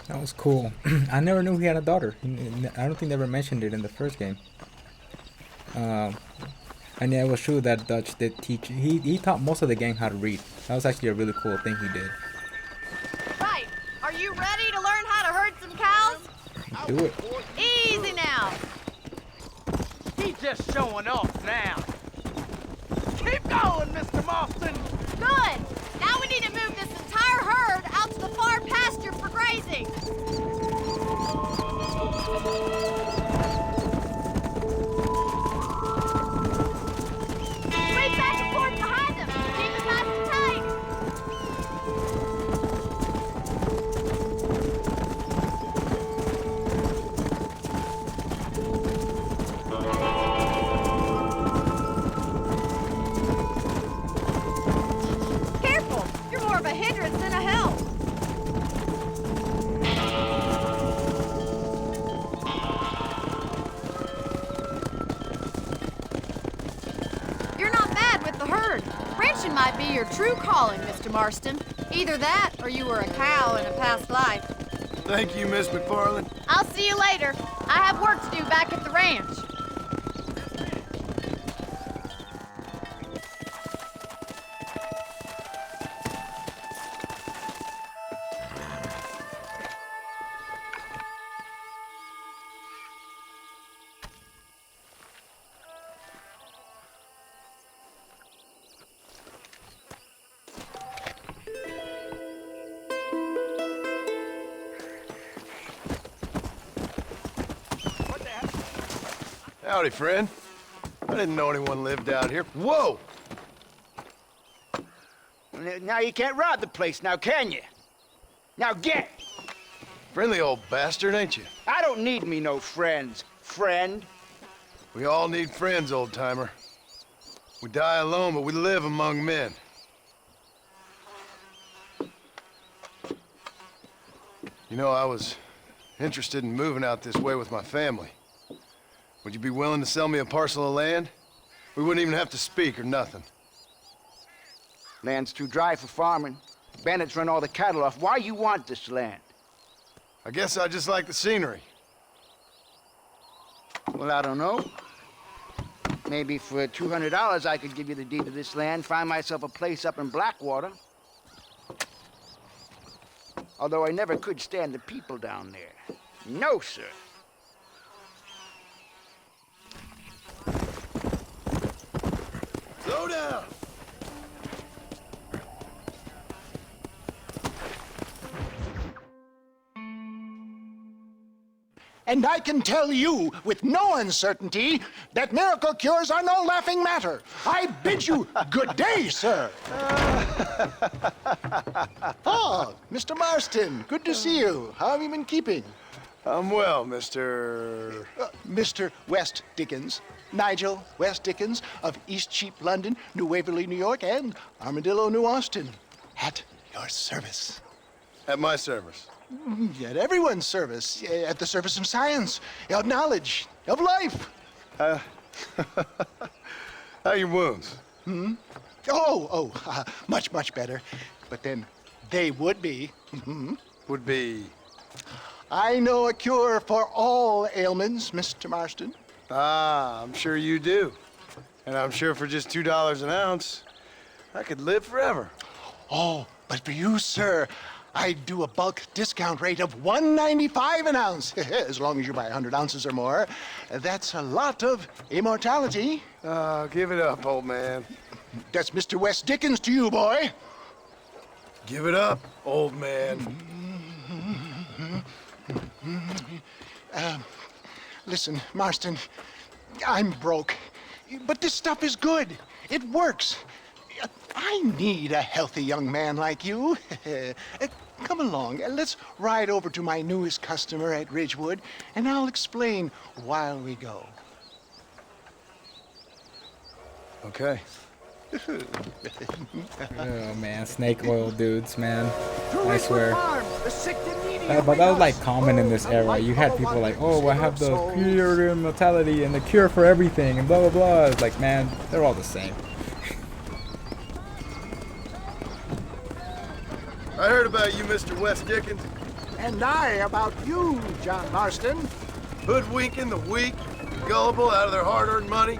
That was cool. I never knew he had a daughter. I don't think they ever mentioned it in the first game. And yeah, it was true that Dutch did teach. He taught most of the gang how to read. That was actually a really cool thing he did. Right. Are you ready to learn how to herd some cows? Do it. Easy now. He's just showing off now. Keep going, Mr. Marston. Good. Now we need to move this entire herd out to the far pasture for grazing. Sweep back and forth behind them. Keep it nice and tight. Careful! You're more of a hindrance than a help. You're not bad with the herd. Ranching might be your true calling, Mr. Marston. Either that, or you were a cow in a past life. Thank you, Miss McFarland. I'll see you later. I have work to do back at the ranch. Howdy, friend. I didn't know anyone lived out here. Whoa! Now you can't rob the place, now can you? Now get! Friendly old bastard, ain't you? I don't need me no friends, friend. We all need friends, old-timer. We die alone, but we live among men. You know, I was interested in moving out this way with my family. Would you be willing to sell me a parcel of land? We wouldn't even have to speak or nothing. Land's too dry for farming. Bandits run all the cattle off. Why you want this land? I guess I just like the scenery. Well, I don't know. Maybe for $200 I could give you the deed to this land, find myself a place up in Blackwater. Although I never could stand the people down there. No, sir. Slow down! And I can tell you with no uncertainty that miracle cures are no laughing matter. I bid you good day, sir. Oh, Mr. Marston, good to see you. How have you been keeping? I'm well, Mr. Mr. West Dickens. Nigel West Dickens of East Cheap, London, New Waverly, New York, and Armadillo, New Austin. At your service. At my service. At everyone's service. At the service of science, of knowledge, of life. How are your wounds? Much, much better. But then they would be. Would be? I know a cure for all ailments, Mr. Marston. Ah, I'm sure you do. And I'm sure for just $2 an ounce, I could live forever. Oh, but for you, sir, I'd do a bulk discount rate of $1.95 an ounce, as long as you buy 100 ounces or more. That's a lot of immortality. Give it up, old man. That's Mr. West Dickens to you, boy. Give it up, old man. Listen, Marston, I'm broke, but this stuff is good. It works. I need a healthy young man like you. Come along, let's ride over to my newest customer at Ridgewood, and I'll explain while we go. Okay. Oh man, snake oil dudes, man. I swear. But But that was like common in this era. You had people like, oh, I have the cure to immortality and the cure for everything and blah blah blah. It's like, man, they're all the same. I heard about you, Mr. West Dickens. And I about you, John Marston. Hoodwinking the weak, gullible out of their hard-earned money.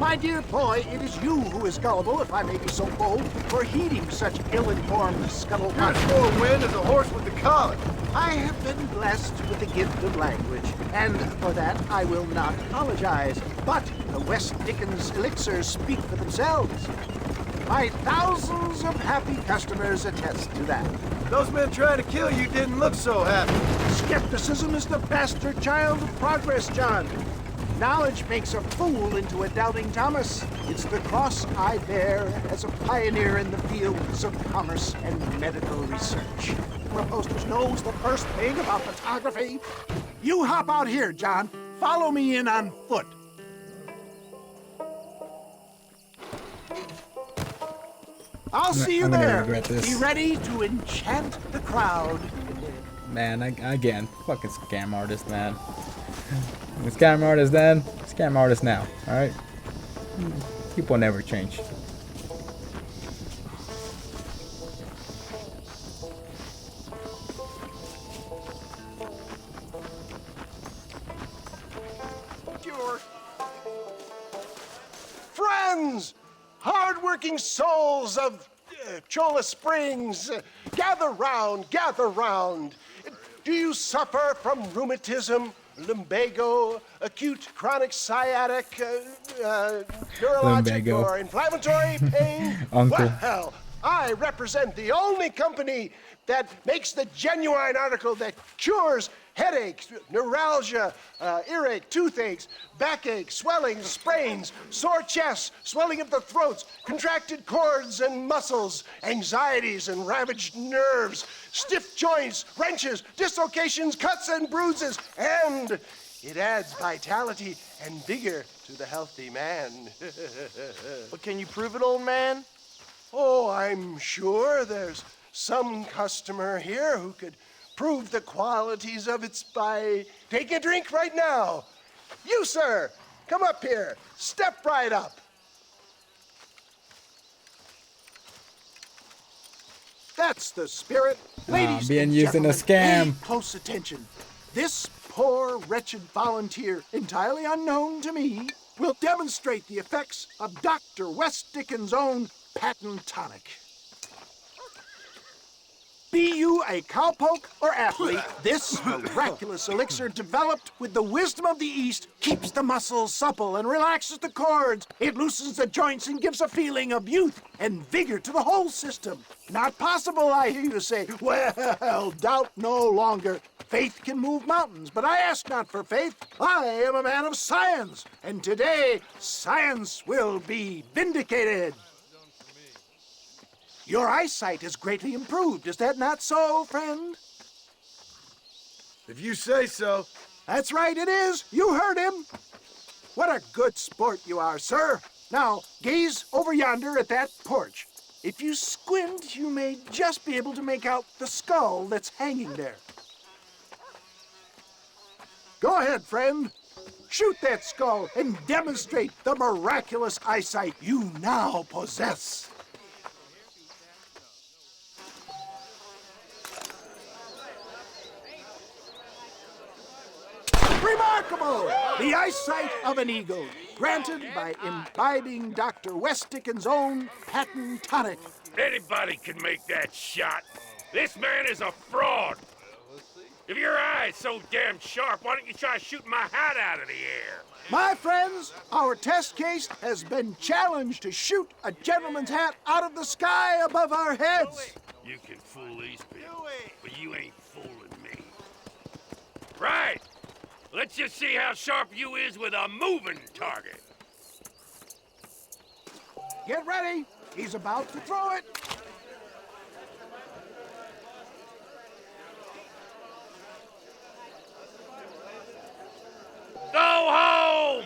My dear boy, it is you who is gullible, if I may be so bold, for heeding such ill-informed scuttlebutt. Not forewind as a horse with the collar. I have been blessed with the gift of language, and for that I will not apologize. But the West Dickens elixirs speak for themselves. My thousands of happy customers attest to that. Those men trying to kill you didn't look so happy. Skepticism is the bastard child of progress, John. Knowledge makes a fool into a doubting Thomas. It's the cross I bear as a pioneer in the fields of commerce and medical research. The posters knows the first thing about photography. You hop out here, John. Follow me in on foot. I'll see you there. Be ready to enchant the crowd. Man, again, fucking scam artist, man. Scam artist then, scam artist now. All right, people never change. Friends, hard-working souls of Cholla Springs, gather round, gather round. Do you suffer from rheumatism, lumbago, acute chronic sciatic, neurologic Lumbago. or inflammatory pain? Uncle. Well, I represent the only company that makes the genuine article that cures headaches, neuralgia, earache, toothaches, backache, swelling, sprains, sore chests, swelling of the throats, contracted cords and muscles, anxieties and ravaged nerves, stiff joints, wrenches, dislocations, cuts and bruises, and it adds vitality and vigor to the healthy man. But can you prove it, old man? Oh, I'm sure there's some customer here who could prove the qualities of it by taking a drink right now. You, sir, come up here. Step right up. That's the spirit. Ladies being and used in a gentlemen, scam. pay close attention. This poor, wretched volunteer, entirely unknown to me, will demonstrate the effects of Dr. West Dickens' own patent tonic. Be you a cowpoke or athlete, this miraculous elixir developed with the wisdom of the East keeps the muscles supple and relaxes the cords. It loosens the joints and gives a feeling of youth and vigor to the whole system. Not possible, I hear you say. Well, doubt no longer. Faith can move mountains, but I ask not for faith. I am a man of science, and today science will be vindicated. Your eyesight is greatly improved. Is that not so, friend? If you say so. That's right, it is. You heard him. What a good sport you are, sir. Now, gaze over yonder at that porch. If you squint, you may just be able to make out the skull that's hanging there. Go ahead, friend. Shoot that skull and demonstrate the miraculous eyesight you now possess. Remarkable! The eyesight of an eagle, granted by imbibing Dr. West Dickens' own patent tonic. Anybody can make that shot. This man is a fraud. If your eye's so damn sharp, why don't you try shooting my hat out of the air? My friends, our test case has been challenged to shoot a gentleman's hat out of the sky above our heads. You can fool these people, but you ain't fooling me. Right! Let's just see how sharp you is with a moving target. Get ready. He's about to throw it. Go home!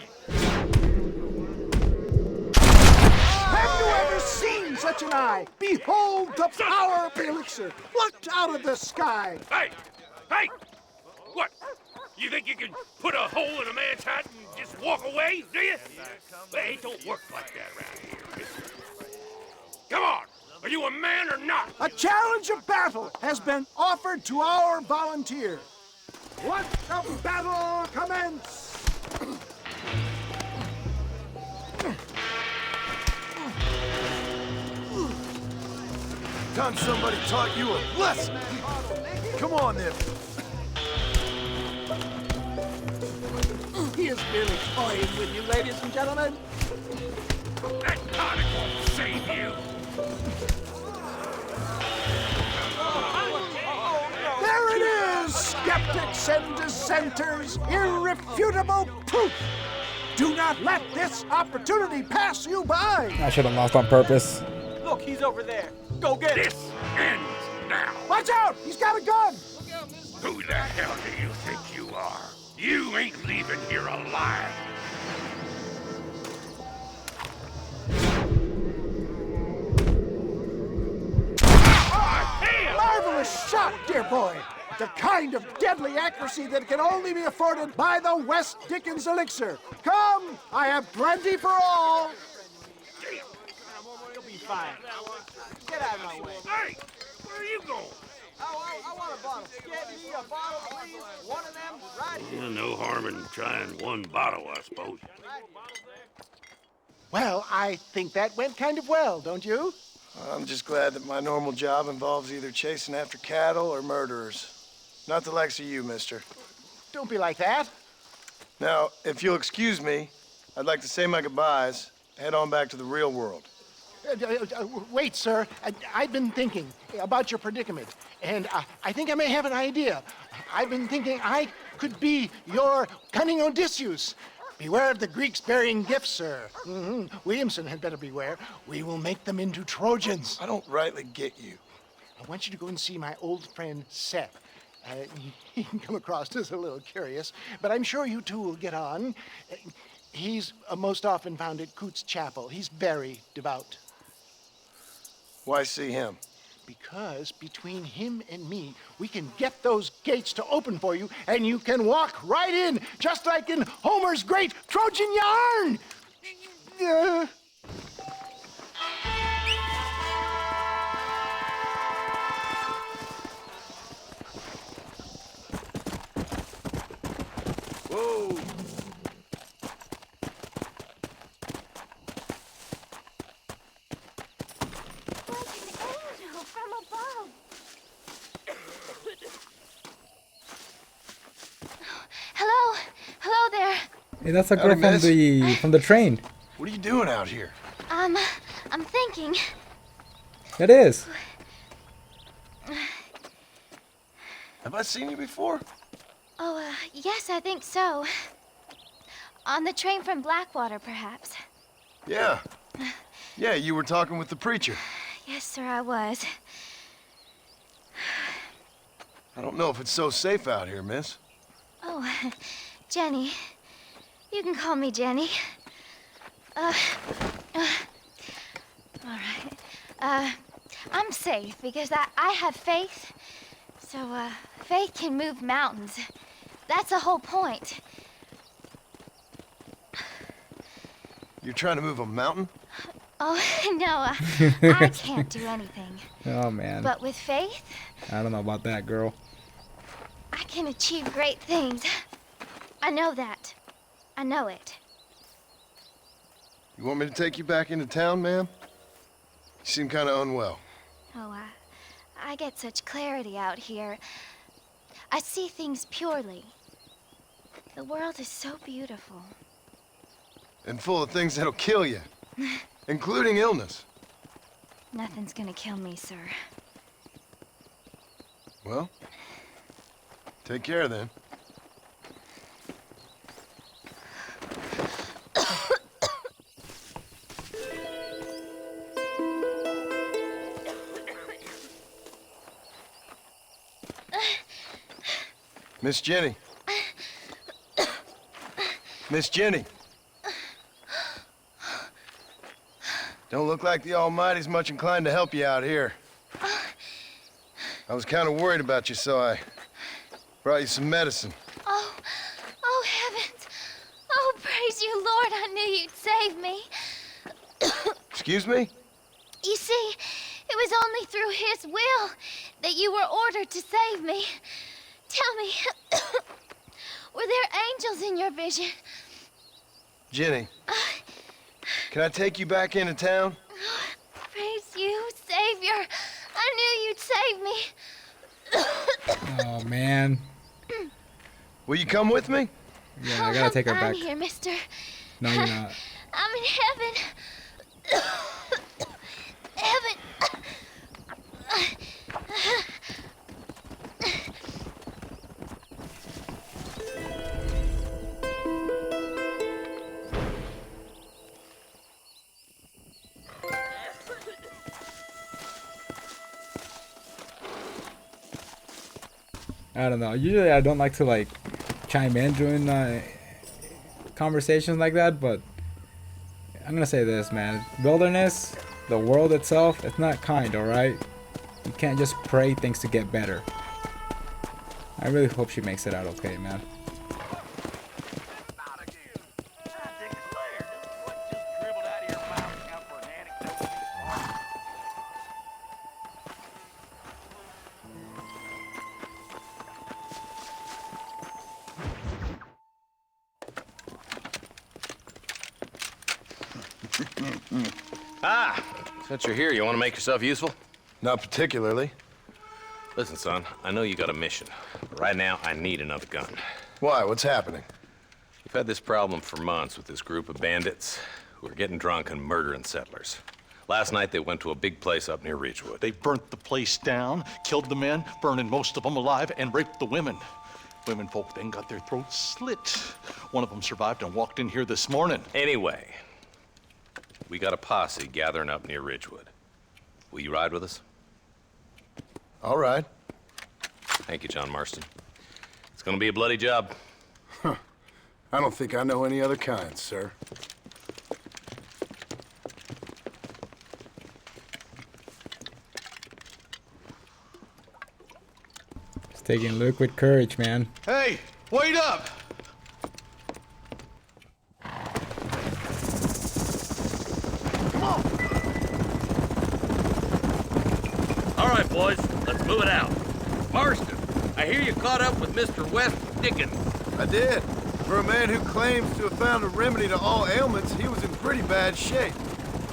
Have you ever seen such an eye? Behold the power of the elixir plucked out of the sky. Hey! Hey! What? You think you can put a hole in a man's hat and just walk away, do you? Hey, it don't work like that around here. Come on! Are you a man or not? A challenge of battle has been offered to our volunteer. Let the battle commence! Time somebody taught you a lesson. Come on, then. He is merely toying with you, ladies and gentlemen. That tonic won't save you. There it is, skeptics and dissenters, irrefutable proof. Do not let this opportunity pass you by. I should have lost on purpose. Look, he's over there. Go get him. This ends now. Watch out! He's got a gun! Who the hell do you think you are? You ain't leaving here alive. Marvelous shot, dear boy. The kind of deadly accuracy that can only be afforded by the West Dickens elixir. Come, I have plenty for all. You'll be fine. Get out of my way. Hey, where are you going? I want a bottle. Get me a bottle, please. One of them, right here. No harm in trying one bottle, I suppose. Well, I think that went kind of well, don't you? I'm just glad that my normal job involves either chasing after cattle or murderers. Not the likes of you, mister. Don't be like that. Now, if you'll excuse me, I'd like to say my goodbyes, head on back to the real world. Wait, sir. I've been thinking about your predicament, and I think I may have an idea. I've been thinking I could be your cunning Odysseus. Beware of the Greeks bearing gifts, sir. Williamson had better beware. We will make them into Trojans. I don't rightly get you. I want you to go and see my old friend Seth. He can come across as a little curious, but I'm sure you two will get on. He's most often found at Coots Chapel. He's very devout. Why see him? Because between him and me, we can get those gates to open for you, and you can walk right in, just like in Homer's great Trojan yarn! Whoa! From above. Hello? Hello there. Hey, that's a girl Howdy, from miss. the train. What are you doing out here? I'm thinking. It is. Have I seen you before? Oh, yes, I think so. On the train from Blackwater, perhaps. Yeah. Yeah, you were talking with the preacher. Yes, sir, I was. I don't know if it's so safe out here, miss. Oh, Jenny. You can call me Jenny. All right. I'm safe because I have faith. So, faith can move mountains. That's the whole point. You're trying to move a mountain? Oh, no, I can't do anything. Oh, man. But with faith, I don't know about that, girl. I can achieve great things. I know that. I know it. You want me to take you back into town, ma'am? You seem kind of unwell. Oh, I get such clarity out here. I see things purely. The world is so beautiful. And full of things that'll kill you, including illness. Nothing's gonna kill me, sir. Well, take care then. Miss Jenny. Miss Jenny. Don't look like the Almighty's much inclined to help you out here. I was kind of worried about you, so I brought you some medicine. Oh, heavens. Oh, praise you, Lord. I knew you'd save me. Excuse me? You see, it was only through his will that you were ordered to save me. Tell me, were there angels in your vision? Jenny, can I take you back into town? Praise you, Savior. I knew you'd save me. Oh, man. Will you come with me? Yeah, I gotta take her back. I'm here, mister. No, you're not. I'm in heaven. Heaven. I don't know. Usually I don't like to like chime in during conversations like that, but I'm gonna say this, man. Wilderness, the world itself, it's not kind, alright? You can't just pray things to get better. I really hope she makes it out okay, man. Since you're here, you want to make yourself useful? Not particularly. Listen, son, I know you got a mission. But right now, I need another gun. Why? What's happening? We've had this problem for months with this group of bandits who are getting drunk and murdering settlers. Last night, they went to a big place up near Ridgewood. They burnt the place down, killed the men, burning most of them alive, and raped the women. Women folk then got their throats slit. One of them survived and walked in here this morning. Anyway, we got a posse gathering up near Ridgewood. Will you ride with us? All right. Thank you, John Marston. It's gonna be a bloody job. Huh. I don't think I know any other kind, sir. It's taking liquid courage, man. Hey, wait up! Come on! All right, boys, let's move it out. Marston, I hear you caught up with Mr. West Dickens. I did. For a man who claims to have found a remedy to all ailments, he was in pretty bad shape.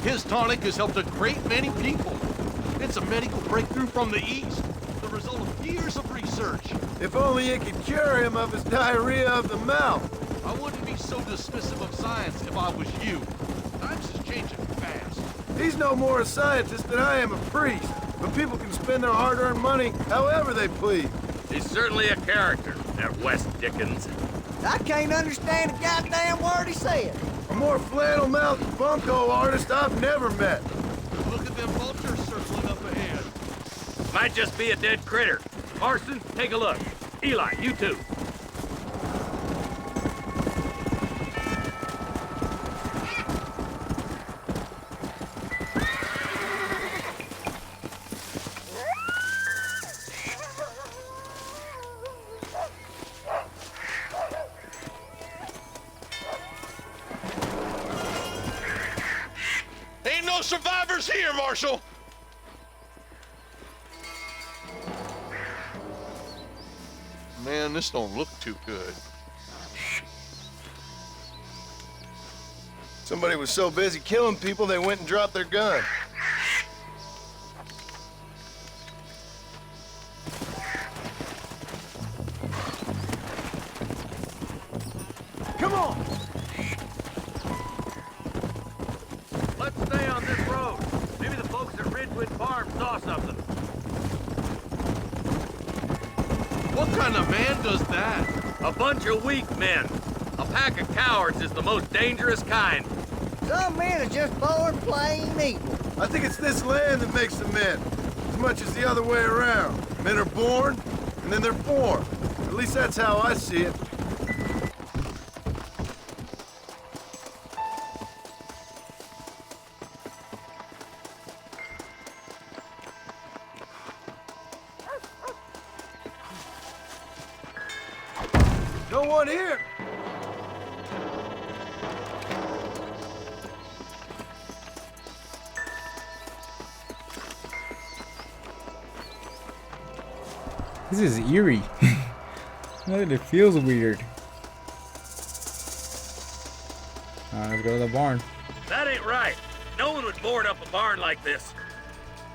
His tonic has helped a great many people. It's a medical breakthrough from the East, the result of years of research. If only it could cure him of his diarrhea of the mouth. I wouldn't be so dismissive of science if I was you. Times is changing fast. He's no more a scientist than I am a priest, but people can spend their hard-earned money however they please. He's certainly a character, that West Dickens. I can't understand a goddamn word he said. A more flannel-mouthed bunco artist I've never met. Look at them vultures circling up ahead. Might just be a dead critter. Marston, take a look. Eli, you too. Ain't no survivors here, Marshal! Man, this don't look too good. Somebody was so busy killing people, they went and dropped their gun. Come on! Let's stay on this road. Maybe the folks at Ridgewood Farm saw something. What kind of man does that? A bunch of weak men. A pack of cowards is the most dangerous kind. Some men are just born plain evil. I think it's this land that makes them men, as much as the other way around. Men are born, and then they're born. At least that's how I see it. No one here! This is eerie. It feels weird. Let's go to the barn. That ain't right. No one would board up a barn like this.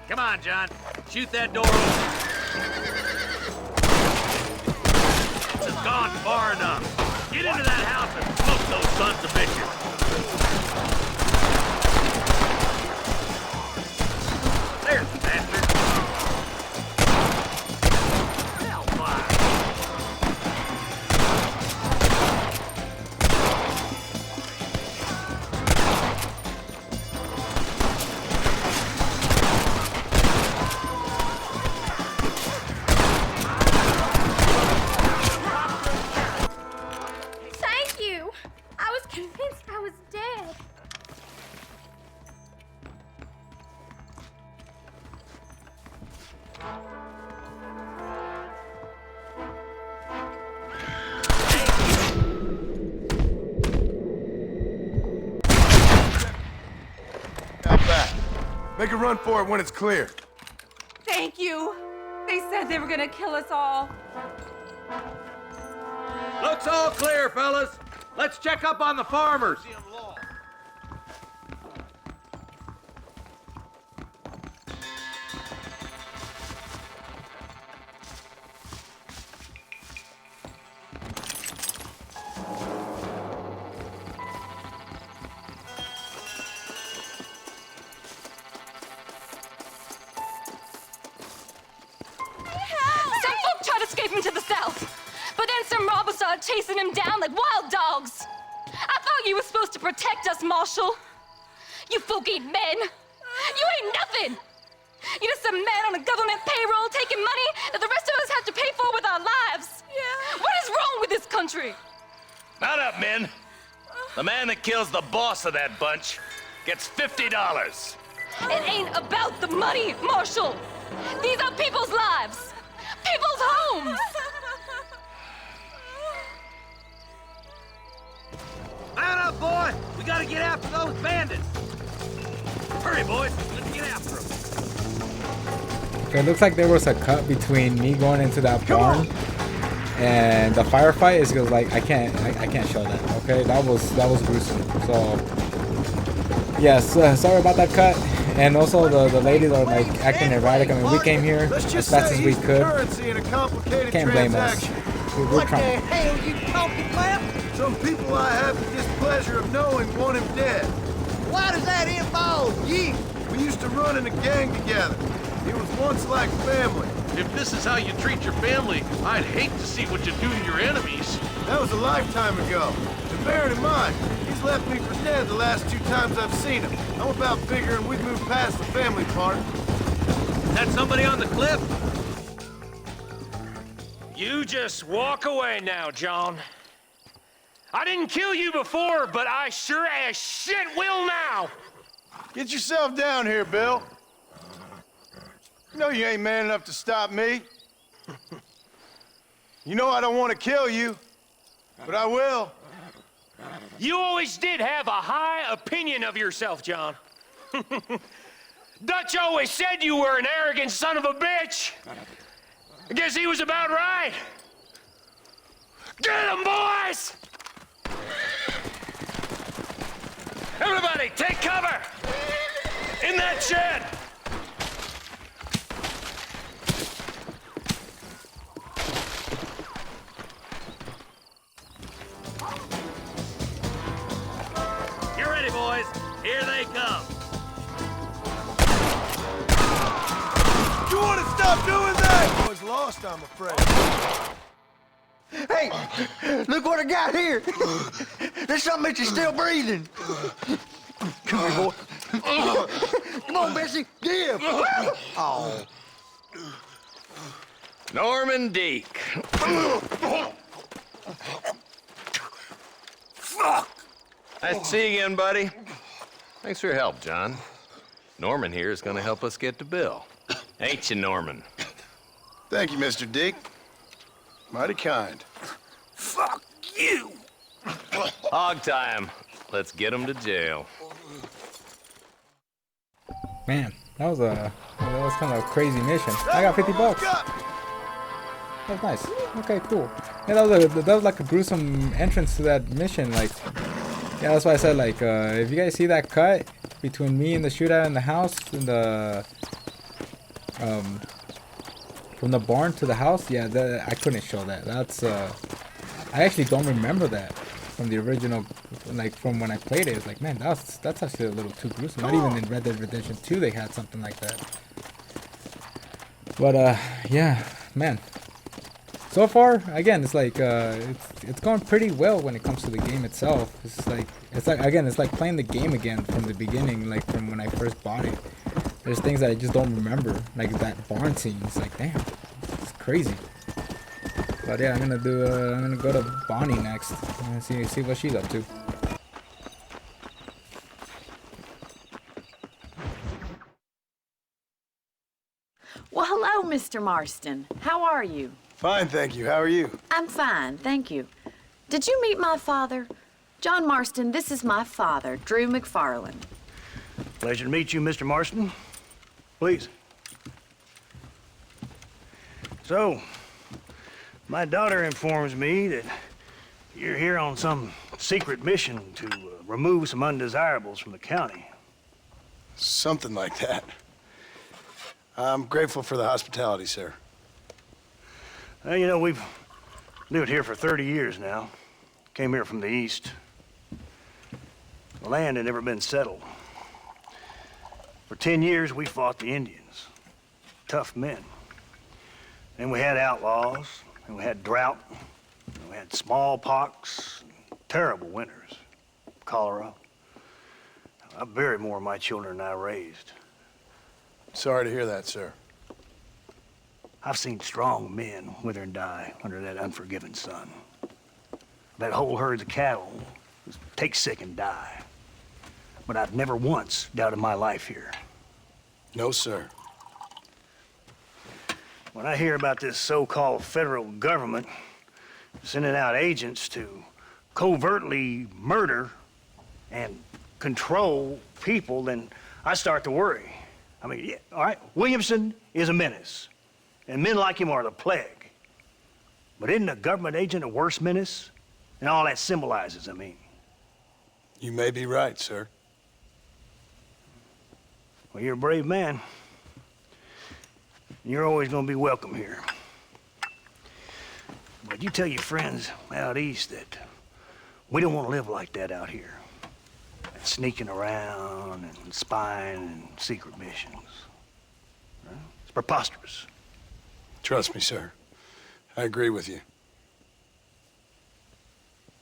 Come on, John. Shoot that door open. This has gone far enough. Get into that house and smoke those sons of bitches. There's the bastard. Hellfire. Thank you! I was convinced I was dead. Out back. Make a run for it when it's clear. Thank you. They said they were gonna kill us all. Looks all clear, fellas. Let's check up on the farmers. Some folk tried escaping to the south, but then some robbers started chasing him down like wild dogs. I thought you were supposed to protect us, Marshal. You folk ain't men. You ain't nothing. You're just some man on a government payroll taking money that the rest of us have to pay for with our lives. Yeah. What is wrong with this country? Mount up, men. The man that kills the boss of that bunch gets $50. It ain't about the money, Marshal. These are people's lives, people's homes. Mount up, boy! We gotta get after those bandits! Hurry, boys! Let's get after them! Okay, it looks like there was a cut between me going into that barn and the firefight. Is because like I can't show that. Okay, that was gruesome. So yes, sorry about that cut. And also the ladies are like acting erratic. I mean, we came here as fast as we could. Can't blame us. We're trying. Hell, you talking about? Some people I have the displeasure of knowing want him dead. Why does that involve you? We used to run in a gang together. It was once like family. If this is how you treat your family, I'd hate to see what you do to your enemies. That was a lifetime ago. And bear in mind, he's left me for dead the last 2 times I've seen him. I'm about figuring we've moved past the family part. That somebody on the cliff? You just walk away now, John. I didn't kill you before, but I sure as shit will now. Get yourself down here, Bill. You know you ain't man enough to stop me. You know I don't want to kill you, but I will. You always did have a high opinion of yourself, John. Dutch always said you were an arrogant son of a bitch. I guess he was about right. Get him, boys! Everybody, take cover! In that shed! You ready, boys? Here they come. You want to stop doing that? Boys lost, I'm afraid. Hey, look what I got here. There's something that you're still breathing. Come here, boy. Come on, Bessie. Give. Oh. Norman Deek. Fuck! Nice to see you again, buddy. Thanks for your help, John. Norman here is going to help us get to Bill. Ain't you, Norman? Thank you, Mr. Dick. Mighty kind. Fuck you! Hog time. Let's get him to jail. Man, that was kind of a crazy mission. I got $50. That was nice. Okay, cool. Yeah, that was like a gruesome entrance to that mission. Like, yeah, that's why I said like, if you guys see that cut between me and the shootout in the house, in the from the barn to the house, yeah, I couldn't show that. That's I actually don't remember that from the original, like from when I played it. It's like, man, that's actually a little too gruesome. Not even in Red Dead Redemption 2 they had something like that. But yeah, man. So far, again, it's like it's going pretty well when it comes to the game itself. It's like again, it's like playing the game again from the beginning, like from when I first bought it. There's things that I just don't remember, like that barn scene. It's like, damn, it's crazy. But yeah, I'm gonna go to Bonnie next and see what she's up to. Well, hello, Mr. Marston. How are you? Fine, thank you. How are you? I'm fine, thank you. Did you meet my father? John Marston, this is my father, Drew McFarland. Pleasure to meet you, Mr. Marston. Please. So, my daughter informs me that you're here on some secret mission to remove some undesirables from the county. Something like that. I'm grateful for the hospitality, sir. Well, you know, we've lived here for 30 years now. Came here from the east. The land had never been settled. For 10 years, we fought the Indians. Tough men. Then we had outlaws, and we had drought, and we had smallpox, terrible winters, cholera. I buried more of my children than I raised. Sorry to hear that, sir. I've seen strong men wither and die under that unforgiving sun. that whole herds of cattle just take sick and die. But I've never once doubted my life here. No, sir. When I hear about this so-called federal government sending out agents to covertly murder and control people, then I start to worry. I mean, yeah, all right, Williamson is a menace, and men like him are the plague. But isn't a government agent a worse menace? And all that symbolizes, I mean. You may be right, sir. Well, you're a brave man. You're always gonna be welcome here. But you tell your friends out east that we don't want to live like that out here. Sneaking around and spying and secret missions. Right? It's preposterous. Trust me, sir. I agree with you.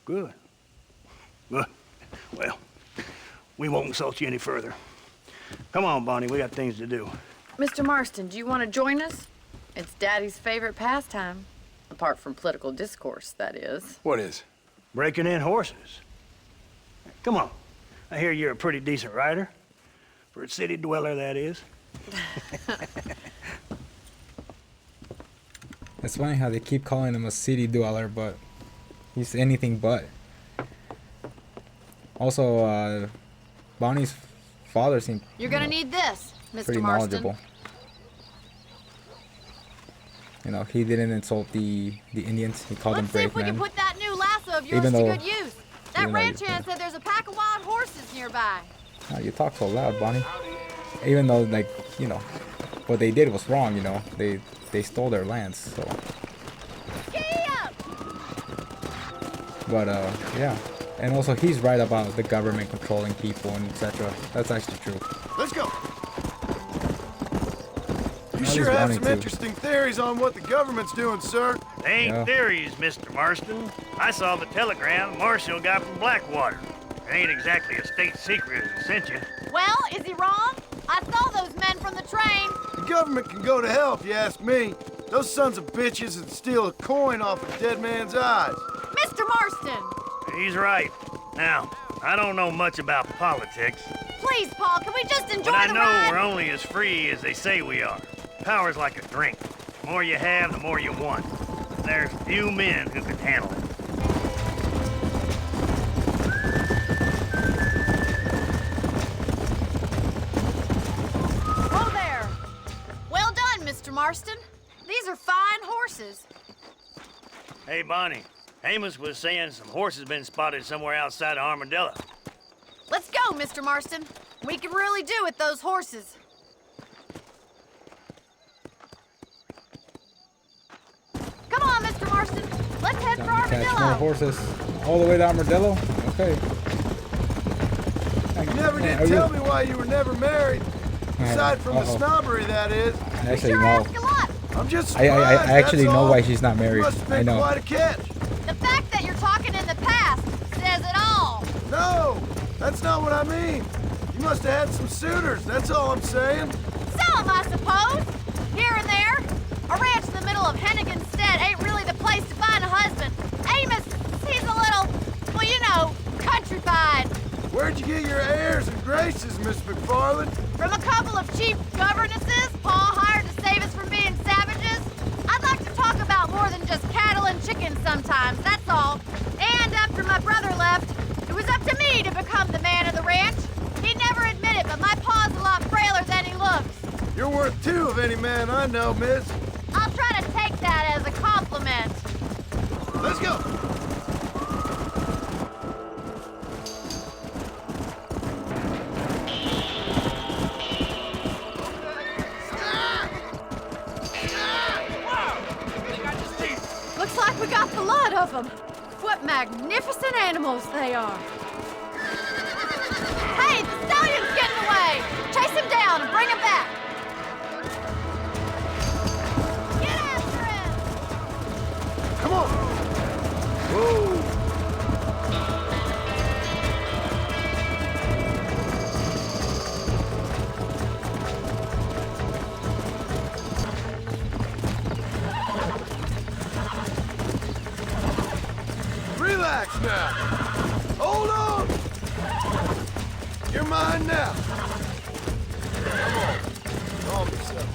Good. Good. Well, we won't insult you any further. Come on, Bonnie, we got things to do. Mr. Marston, do you want to join us? It's Daddy's favorite pastime. Apart from political discourse, that is. What is? Breaking in horses. Come on. I hear you're a pretty decent rider. For a city dweller, that is. It's funny how they keep calling him a city dweller, but he's anything but. Also, Bonnie's father seemed You're gonna need this, Mr. pretty Marston. knowledgeable. You know, he didn't insult the Indians. He called them Let's see if brave we can men. put that new lasso of yours Even to though- good use. That even though ranch you- hand said there's a pack of wild horses nearby. Oh, you talk so loud, Bonnie. Even though, like, you know, what they did was wrong. You know, they stole their lands. So. But yeah, and also he's right about the government controlling people and etc. That's actually true. Let's go. You At sure least have wanting some to. interesting theories on what the government's doing, sir. They ain't Yeah. theories, Mr. Marston. I saw the telegram Marshall got from Blackwater. It ain't exactly a state secret that sent you. Well, is he wrong? I saw those men from the train. The government can go to hell if you ask me. Those sons of bitches would steal a coin off a dead man's eyes. Mr. Marston! He's right. Now, I don't know much about politics, Please, Paul, can we just enjoy but I the know ride? we're only as free as they say we are. Power's like a drink. The more you have, the more you want. There's few men who can handle it. Whoa there! Well done, Mr. Marston. These are fine horses. Hey, Bonnie. Amos was saying some horses been spotted somewhere outside of Armadillo. Let's go, Mr. Marston. We can really do with those horses. Come on, Mr. Marston. Let's head for Catch more Armadillo. horses all the way to Armadillo. Okay. You never did Are you- tell me why you were never married. Aside from the snobbery, that is. Actually, no. I'm just I surprised, actually that's know all. why she's not You married. must have I been know. quite a catch. The fact that you're talking in the past says it all. No, that's not what I mean. You must have had some suitors, that's all I'm saying. Some, I suppose. Here and there. A ranch in the middle of Hennigan's Stead ain't really the place to find a husband. Amos, he's a little, well, you know, countrified. Where'd you get your airs and graces, Miss McFarland? From a couple of cheap governesses Paul hired to save us from being savages. I'd like to talk about more than just cattle and chickens sometimes, that's all. And after my brother left, it was up to me to become the man of the ranch. He'd never admit it, but my pa's a lot frailer than he looks. You're worth two of any man I know, miss. I'll try to take that as a compliment. Let's go. Looks like we got the lot of them. What magnificent animals they are. Hey, the stallion's getting away. Chase him down and bring him back. Get after him. Come on. Whoa. Relax, now. Hold on. You're mine now. Come on. Calm yourself.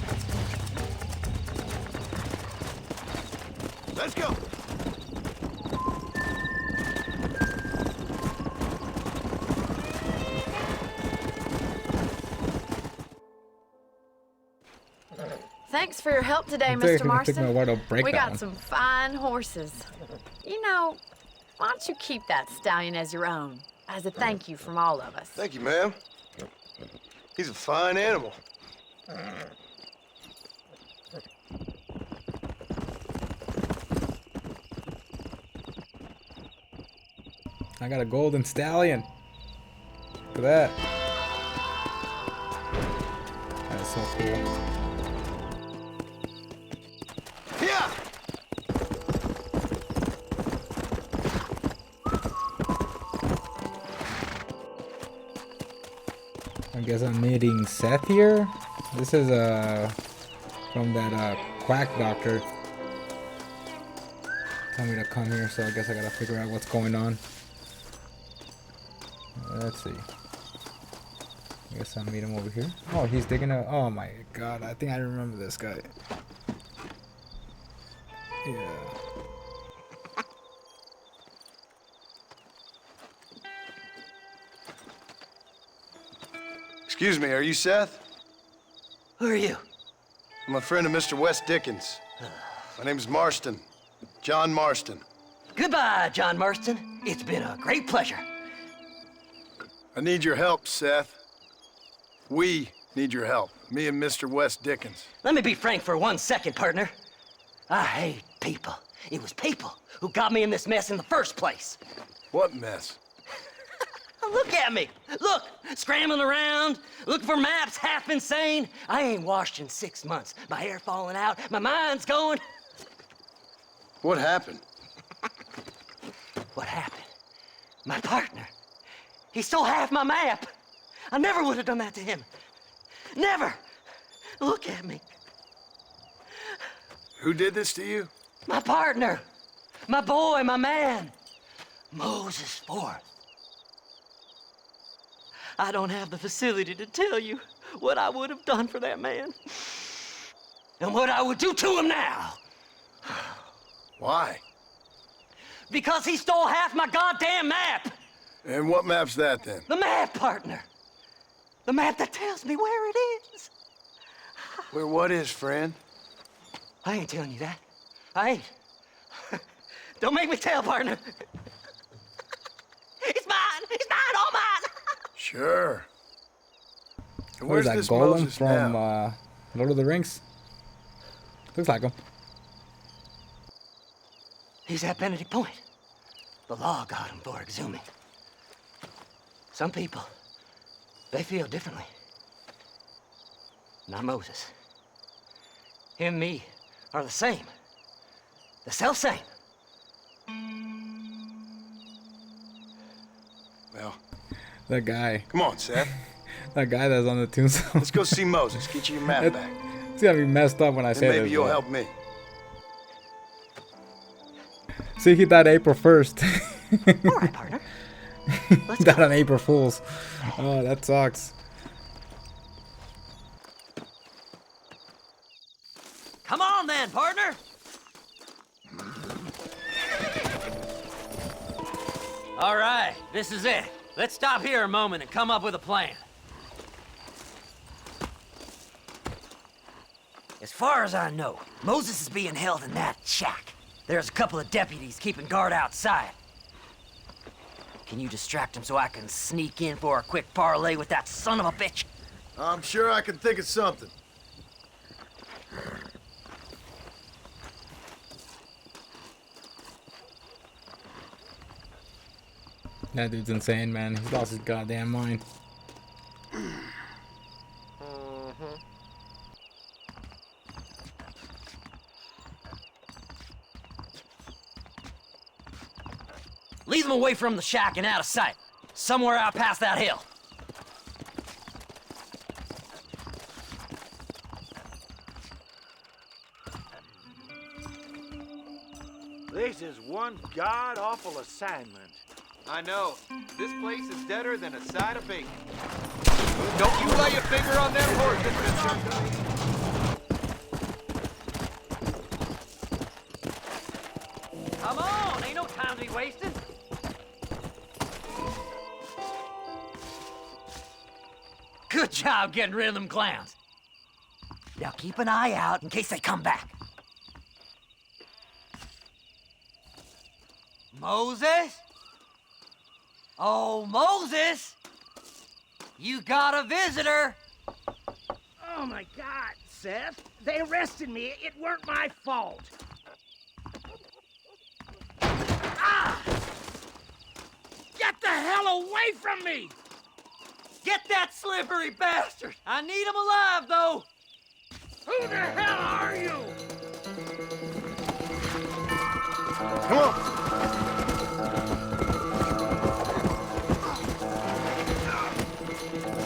Let's go. Thanks for your help today, I'm taking Mr. Marston. my word, I'll break We that got one. some fine horses. You know, why don't you keep that stallion as your own, as a thank you from all of us? Thank you, ma'am. He's a fine animal. I got a golden stallion. Look at that. That's so cool. Yeah. I guess I'm meeting Seth here. This is from that quack doctor. Tell me to come here, so I guess I gotta figure out what's going on. Let's see. I guess I'll meet him over here. Oh, he's digging a. Oh my god, I think I remember this guy. Yeah. Excuse me, are you Seth? Who are you? I'm a friend of Mr. Wes Dickens. My name's Marston. John Marston. Goodbye, John Marston. It's been a great pleasure. I need your help, Seth. We need your help. Me and Mr. Wes Dickens. Let me be frank for 1 second, partner. I hate people. It was people who got me in this mess in the first place. What mess? Look at me. Look, scrambling around, looking for maps, half insane. I ain't washed in 6 months. My hair falling out, my mind's going. What happened? What happened? My partner. He stole half my map. I never would have done that to him. Never. Look at me. Who did this to you? My partner. My boy, my man. Moses Forth. I don't have the facility to tell you what I would have done for that man. And what I would do to him now. Why? Because he stole half my goddamn map. And what map's that then? The map, partner. The map that tells me where it is. Where what is, friend? I ain't telling you that. I ain't. Don't make me tell, partner. It's mine. It's mine, all mine. Sure. And What is where's that, this Golem Moses from now? Lord of the Rings? Looks like him. He's at Benedict Point. The law got him for exhuming. Some people, they feel differently. Not Moses. Him and me are the same. The self-same. Well, That guy. come on, Seth. That guy that's on the tombstone. Let's go see Moses. Get you your map back. It's gonna be messed up when I And say maybe this. you'll but- help me. See, he died April 1st. Alright, partner. He died on April Fool's. Oh, that sucks. Come on then, partner. All right, this is it. Let's stop here a moment and come up with a plan. As far as I know, Moses is being held in that shack. There's a couple of deputies keeping guard outside. Can you distract him so I can sneak in for a quick parlay with that son of a bitch? I'm sure I can think of something. That dude's insane, man. He's lost his goddamn mind. Lead them away from the shack and out of sight. Somewhere out past that hill. This is one god-awful assignment. I know. This place is deader than a side of bacon. Don't you lay a finger on them horses, mister. Come on, ain't no time to be wasting. Good job getting rid of them clowns. Now keep an eye out in case they come back. Moses? Oh, Moses! You got a visitor! Oh my God, Seth. They arrested me. It weren't my fault. Ah! Get the hell away from me! Get that slippery bastard! I need him alive, though! Who the hell are you? Come on!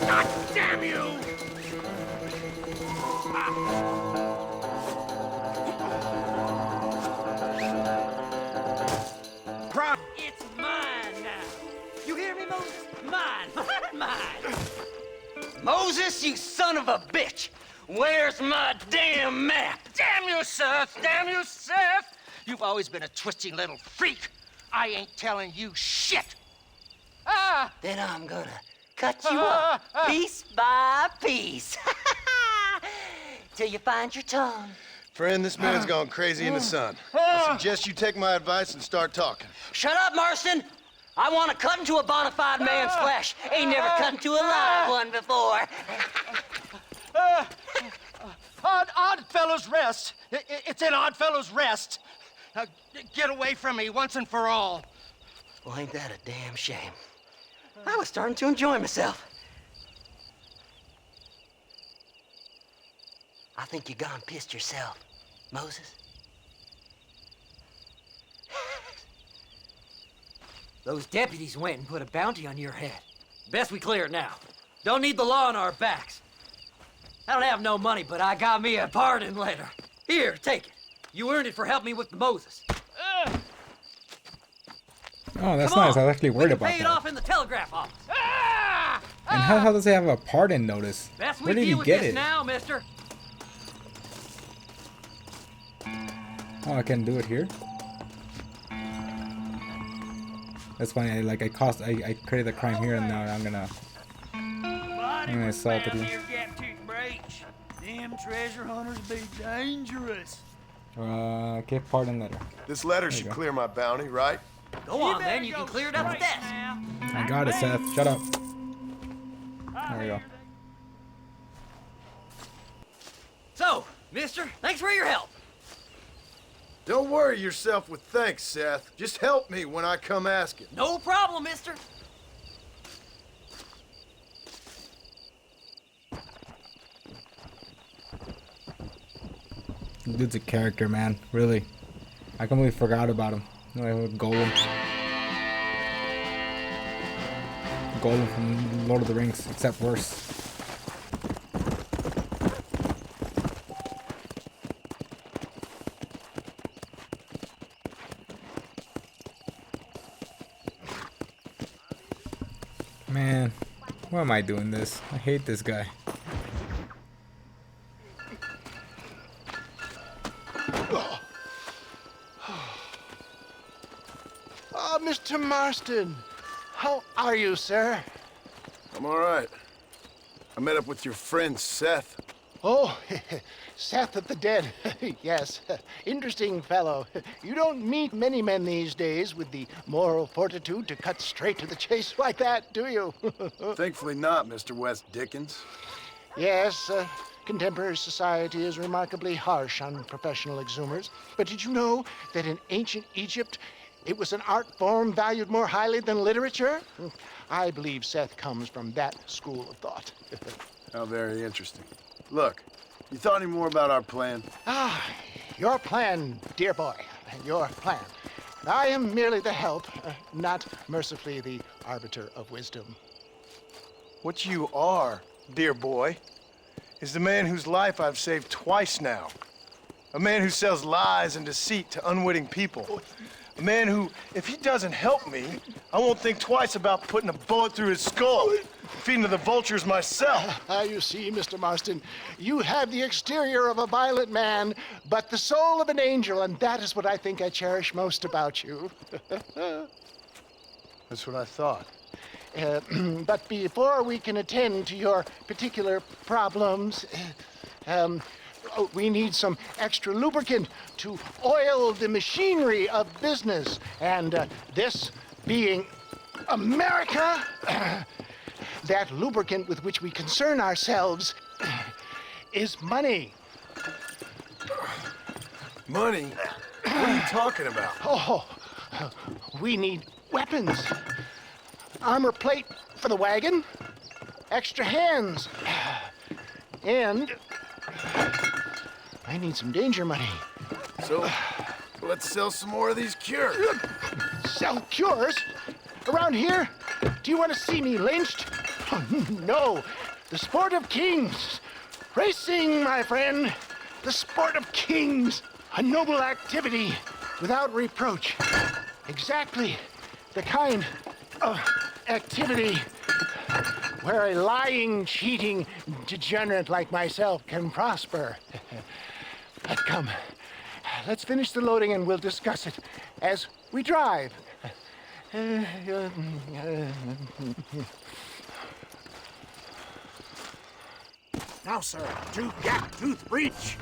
God damn you! It's mine now. You hear me, Moses? Mine. Mine. Moses, you son of a bitch! Where's my damn map? Damn you, Seth! Damn you, Seth! You've always been a twisty little freak. I ain't telling you shit. Ah! Then I'm gonna cut you up piece by piece. Till you find your tongue. Friend, this man's gone crazy in the sun. I suggest you take my advice and start talking. Shut up, Marston! I want to cut into a bona fide man's flesh. Ain't never cut into a live one before. Oddfellows Rest. It's in Oddfellows Rest. Now, get away from me once and for all. Well, ain't that a damn shame? I was starting to enjoy myself. I think you gone pissed yourself, Moses. Those deputies went and put a bounty on your head. Best we clear it now. Don't need the law on our backs. I don't have no money, but I got me a pardon letter. Here, take it. You earned it for helping me with the Moses. Oh, that's Come nice. on. I was actually worried about Pay it that. off in the telegraph office. And how does he have a pardon notice? Best we Where did he deal with get this it? now, mister. Oh, I can do it here. That's funny. I created a crime here, and now I'm gonna assault it here. Them treasure hunters be dangerous. Okay, pardon letter. This letter There you should go. clear my bounty, right? Go on, then. You can clear it up with this. I got it, Seth. Shut up. There we go. So, mister, thanks for your help. Don't worry yourself with thanks, Seth. Just help me when I come asking. No problem, mister. Dude's a character, man. Really. I completely forgot about him. Golem. Golem from Lord of the Rings, except worse. Man, why am I doing this? I hate this guy. Ah, Mr. Marston. How are you, sir? I'm all right. I met up with your friend, Seth. Oh, Seth of the Dead. Yes, interesting fellow. You don't meet many men these days with the moral fortitude to cut straight to the chase like that, do you? Thankfully not, Mr. West Dickens. Yes, contemporary society is remarkably harsh on professional exhumers. But did you know that in ancient Egypt, it was an art form valued more highly than literature? I believe Seth comes from that school of thought. How very interesting. Look, you thought any more about our plan? Ah, your plan, dear boy, your plan. I am merely the help, not mercifully the arbiter of wisdom. What you are, dear boy, is the man whose life I've saved twice now. A man who sells lies and deceit to unwitting people. A A man who, if he doesn't help me, I won't think twice about putting a bullet through his skull. Feeding to the vultures myself. You see, Mr. Marston, you have the exterior of a violent man, but the soul of an angel, and that is what I think I cherish most about you. That's what I thought. But before we can attend to your particular problems, we need some extra lubricant to oil the machinery of business. And this being America, that lubricant with which we concern ourselves is money. Money? What are you talking about? Oh, we need weapons. Armor plate for the wagon, extra hands, and I need some danger money. So, let's sell some more of these cures. Sell cures? Around here? Do you want to see me lynched? Oh, no. The sport of kings. Racing, my friend. The sport of kings. A noble activity without reproach. Exactly the kind of activity where a lying, cheating degenerate like myself can prosper. But come, let's finish the loading and we'll discuss it as we drive. Now, sir, to gap tooth breach.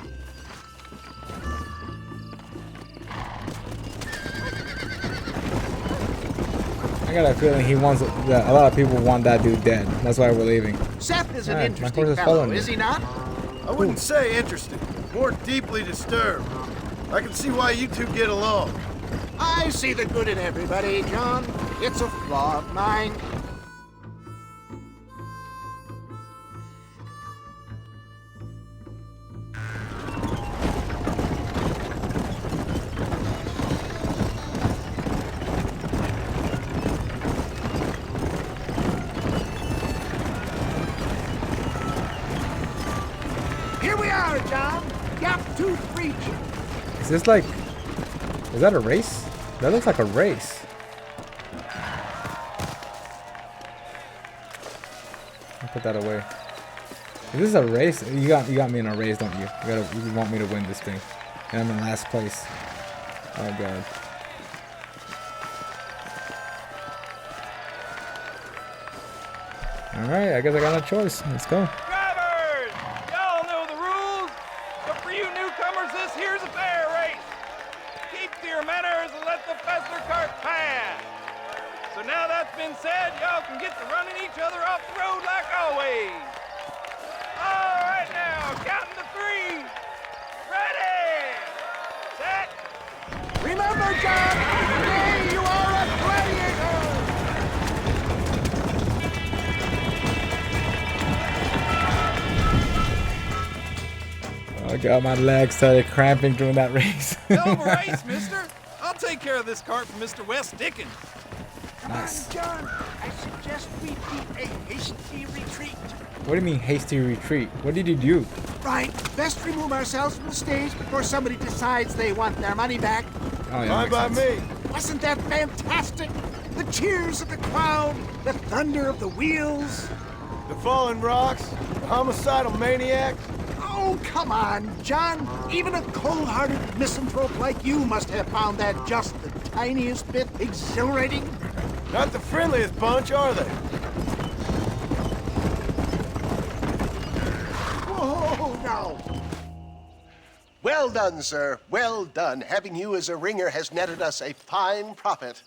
I got a feeling he wants that. A lot of people want that dude dead. That's why we're leaving. Seth is an Alright, interesting my horse is fellow, following is me. he not? I wouldn't say interesting, more deeply disturbed. I can see why you two get along. I see the good in everybody, John. It's a flaw of mine. Here we are, John. Gap tooth breach. Is this like... Is that a race? That looks like a race. I'll put that away. If this is a race, you got me in a race, don't you? You want me to win this thing. And I'm in last place. Oh god. Alright, I guess I got no choice. Let's go. Drivers! Y'all know the rules, but for you newcomers, this here's a fair race. Keep to your manners and let the faster cart pass. So now that's been said, y'all can get to running each other off the road like always. All right now, counting to 3. Ready, set. Remember, John, today you are a gladiator. Oh god, my legs started cramping during that race. Hell of a race, mister. I'll take care of this cart for Mr. West Dickens. Nice. John, I suggest we beat a hasty retreat. What do you mean hasty retreat? What did you do? Right, best remove ourselves from the stage before somebody decides they want their money back. Oh, yeah, Fine by me. Wasn't that fantastic? The cheers of the crowd, the thunder of the wheels. The fallen rocks, the homicidal maniac. Oh, come on, John. Even a cold-hearted misanthrope like you must have found that just the tiniest bit exhilarating. Not the friendliest bunch, are they? Whoa, no. Well done, sir. Well done. Having you as a ringer has netted us a fine profit.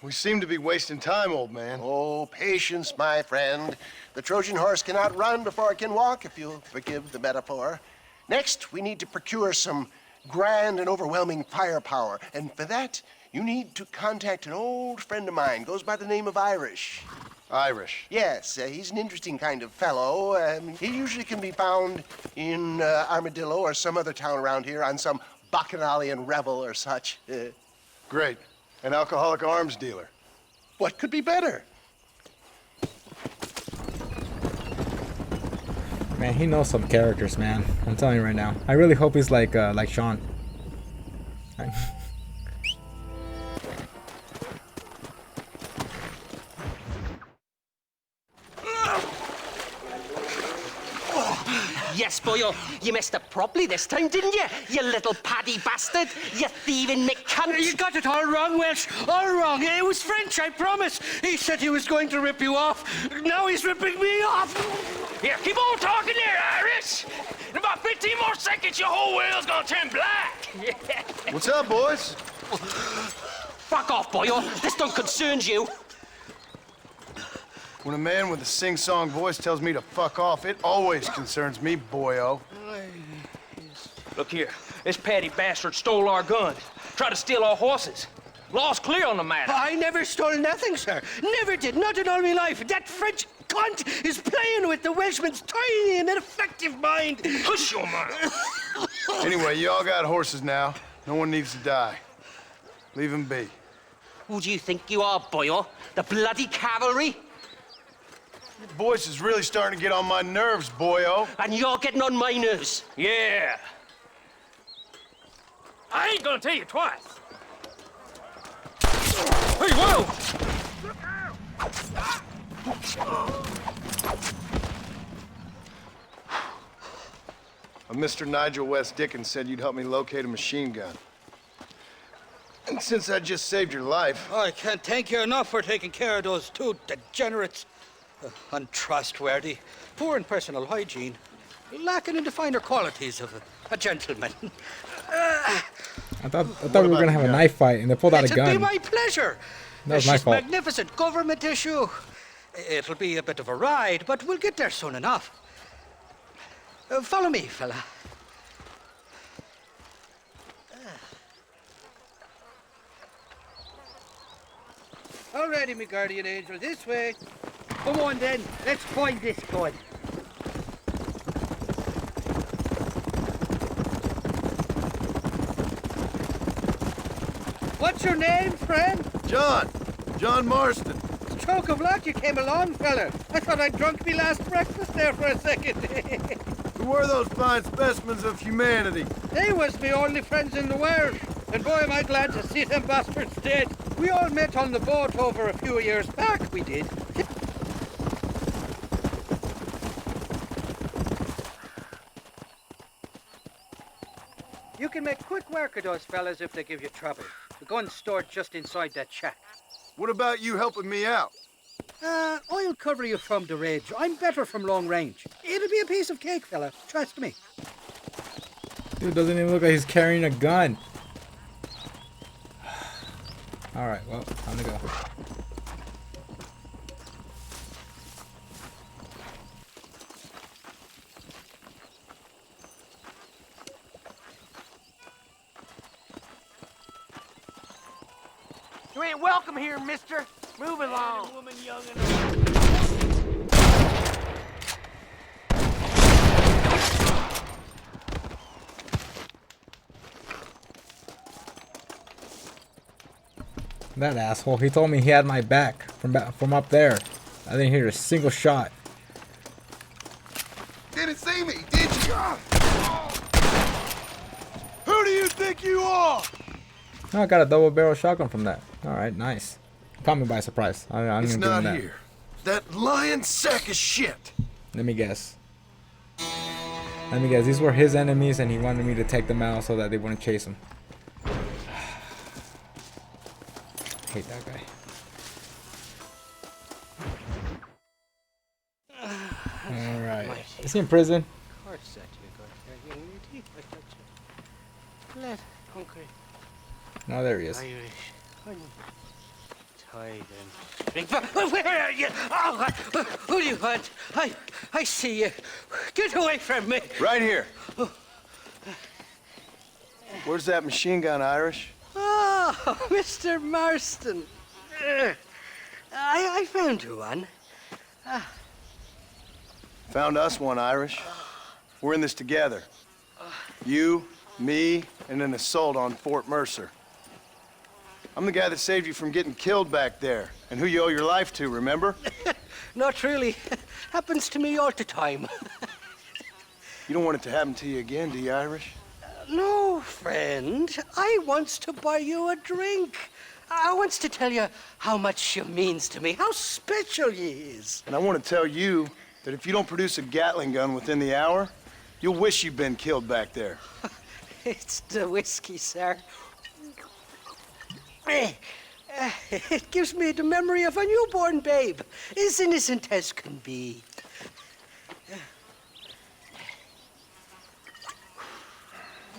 We seem to be wasting time, old man. Oh, patience, my friend. The Trojan horse cannot run before it can walk, if you'll forgive the metaphor. Next, we need to procure some grand and overwhelming firepower. And for that, you need to contact an old friend of mine. Goes by the name of Irish. Irish? Yes, he's an interesting kind of fellow. He usually can be found in Armadillo or some other town around here on some bacchanalian revel or such. Great. An alcoholic arms dealer. What could be better? Man, he knows some characters, man. I'm telling you right now. I really hope he's like Sean. Yes, boyo. You messed up properly this time, didn't you? You little paddy bastard. You thieving McCunt. You got it all wrong, Welsh. All wrong. It was French, I promise. He said he was going to rip you off. Now he's ripping me off. Here, keep on talking there, Irish. In about 15 more seconds, your whole whale's gonna turn black. What's up, boys? Fuck off, boyo. This don't concern you. When a man with a sing-song voice tells me to fuck off, it always concerns me, boyo. Look here, this Paddy bastard stole our guns, tried to steal our horses. Law's clear on the matter. I never stole nothing, sir. Never did. Not in all my life. That French cunt is playing with the Welshman's tiny and ineffective mind. Hush your mouth. Anyway, you all got horses now. No one needs to die. Leave them be. Who do you think you are, boyo? The bloody cavalry? Your voice is really starting to get on my nerves, boyo. And you're getting on my nerves. Yeah. I ain't gonna tell you twice. Hey, whoa! Mr. Nigel West Dickens said you'd help me locate a machine gun. And since I just saved your life... I can't thank you enough for taking care of those two degenerates. Untrustworthy, poor in personal hygiene, lacking in the finer qualities of a gentleman. I thought we were gonna have a knife fight, and they pulled out a gun. It'll be my pleasure. That was my She's fault. magnificent government issue. It'll be a bit of a ride, but we'll get there soon enough. Follow me, fella. Alrighty, me guardian angel, this way. Come on then, let's find this gun. What's your name, friend? John Marston. Stroke of luck you came along, fella. I thought I'd drunk me last breakfast there for a second. Who were those fine specimens of humanity? They was me only friends in the world. And boy, am I glad to see them bastards dead. We all met on the boat over a few years back, we did. You can make quick work of those fellas if they give you trouble. The gun's stored just inside that shack. What about you helping me out? I'll cover you from the ridge. I'm better from long range. It'll be a piece of cake, fella. Trust me. Dude, doesn't even look like he's carrying a gun. Alright, well, time to go. You ain't welcome here, mister. Move along. Woman young That asshole, he told me he had my back from up there. I didn't hear a single shot. Didn't see me, did you? Who do you think you are? Oh, I got a double barrel shotgun from that. Alright, nice. Caught me by surprise. I'm It's gonna give him not that. here. That lying sack of shit. Let me guess. These were his enemies and he wanted me to take them out so that they wouldn't chase him. Hate that guy. Alright. Is he in prison? No, there he is. Where are you? Oh, who do you want? I see you. Get away from me. Right here. Where's that machine gun, Irish? Oh, Mr. Marston. I found you one. Found us one, Irish. We're in this together. You, me, and an assault on Fort Mercer. I'm the guy that saved you from getting killed back there, and who you owe your life to, remember? Not really. Happens to me all the time. You don't want it to happen to you again, do you, Irish? No, friend. I wants to buy you a drink. I wants to tell you how much you means to me, how special you is. And I want to tell you that if you don't produce a Gatling gun within the hour, You'll wish you'd been killed back there. It's the whiskey, sir. It gives me the memory of a newborn babe, as innocent as can be.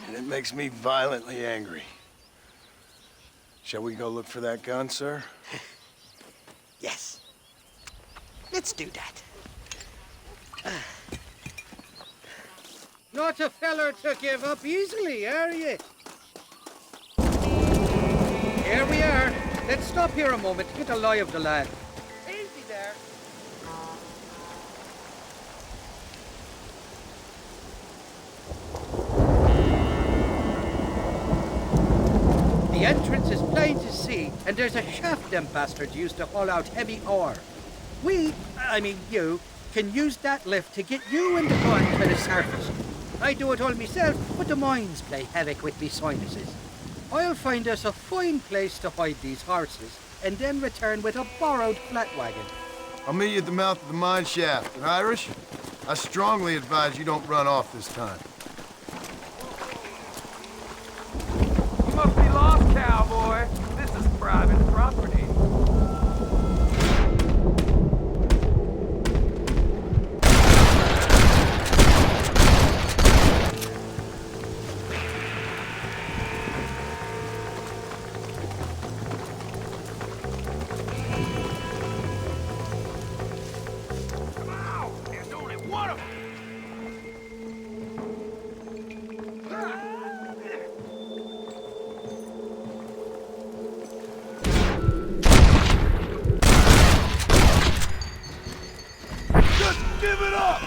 And it makes me violently angry. Shall we go look for that gun, sir? Yes. Let's do that. Not a feller to give up easily, are you? Here we are. Let's stop here a moment to get a lie of the lad. Easy there. The entrance is plain to see, and there's a shaft them bastards used to haul out heavy ore. I mean you, can use that lift to get you and the gun to the surface. I do it all myself, but the mines play havoc with me sinuses. I'll find us a fine place to hide these horses, and then return with a borrowed flat wagon. I'll meet you at the mouth of the mine shaft. And Irish, I strongly advise you don't run off this time. You must be lost, cowboy. This is private property. Give it up!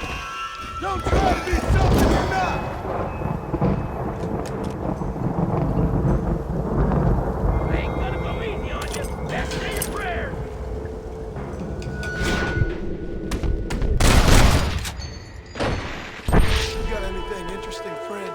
Don't try to be something you're not! I ain't gonna go easy on you. Best say your prayers. You got anything interesting, friend?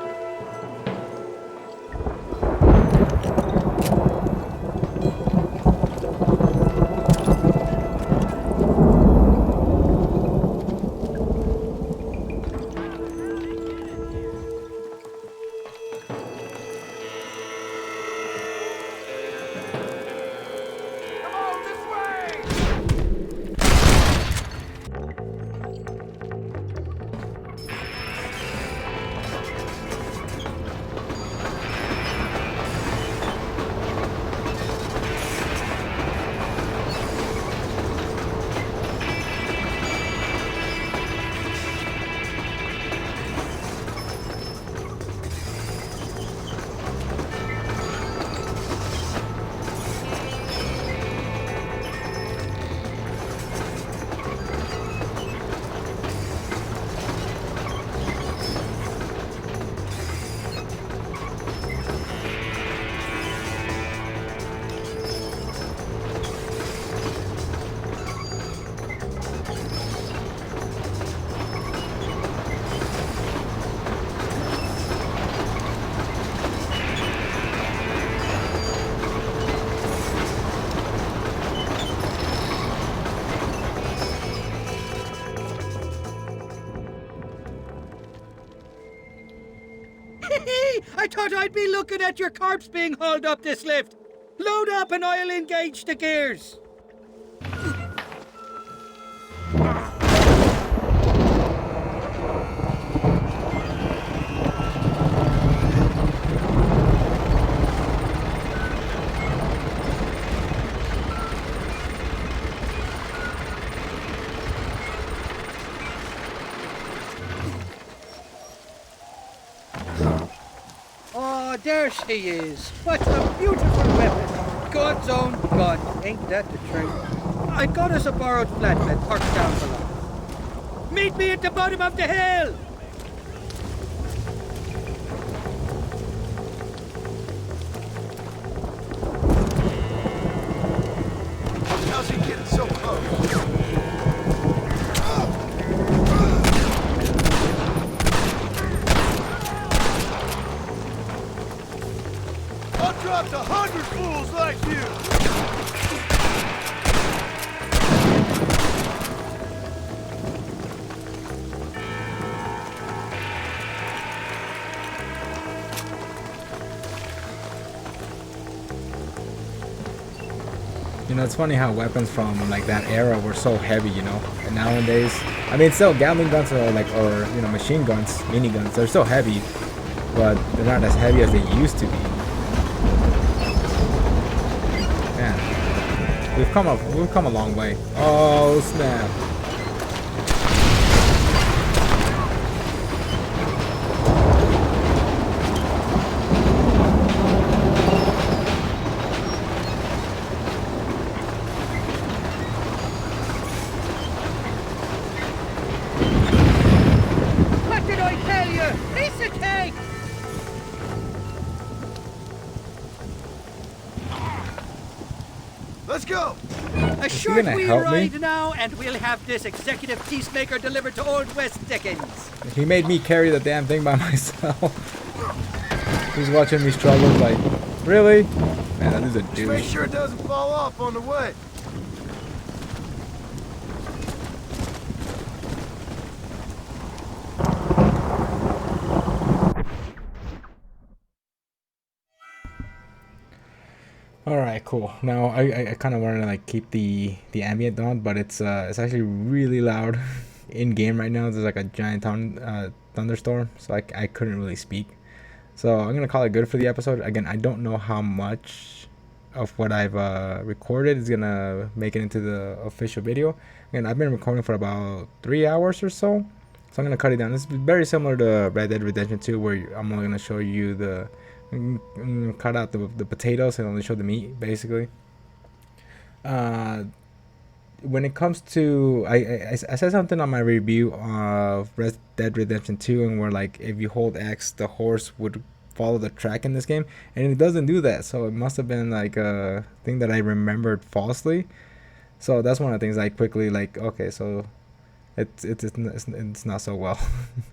I thought I'd be looking at your corpse being hauled up this lift. Load up and I'll engage the gears. Oh, there she is. What a beautiful weapon. God's own gun. Ain't that the truth? I got us a borrowed flatbed parked down below. Meet me at the bottom of the hill. How's he getting so close? I'll drop 100 fools like you! You know, it's funny how weapons from like that era were so heavy, you know. And nowadays, I mean, still Gatling guns are like, or you know, machine guns, mini guns. They're still heavy, but they're not as heavy as they used to be. Man, we've come a long way. Oh snap! What did I tell you? Piece of cake! Let's go! A short wheel ride now, and we'll have this executive peacemaker delivered to Old West Dickens. He made me carry the damn thing by myself. He's watching me struggle like, really? Man, that is a Just douche. make sure it doesn't fall off on the way. All right, cool. Now I kind of want to like keep the ambient on, but it's actually really loud in game right now. There's like a giant thunderstorm, so I couldn't really speak. So I'm gonna call it good for the episode. Again, I don't know how much of what I've recorded is gonna make it into the official video. Again, I've been recording for about 3 hours or so, so I'm gonna cut it down. It's very similar to Red Dead Redemption 2, where I'm only gonna show you the cut out the potatoes and only show the meat, basically. When it comes to I said something on my review of Red Dead Redemption 2, and where like if you hold X, the horse would follow the track in this game, and it doesn't do that. So it must have been like a thing that I remembered falsely. So that's one of the things I quickly like. Okay, so it's not so well.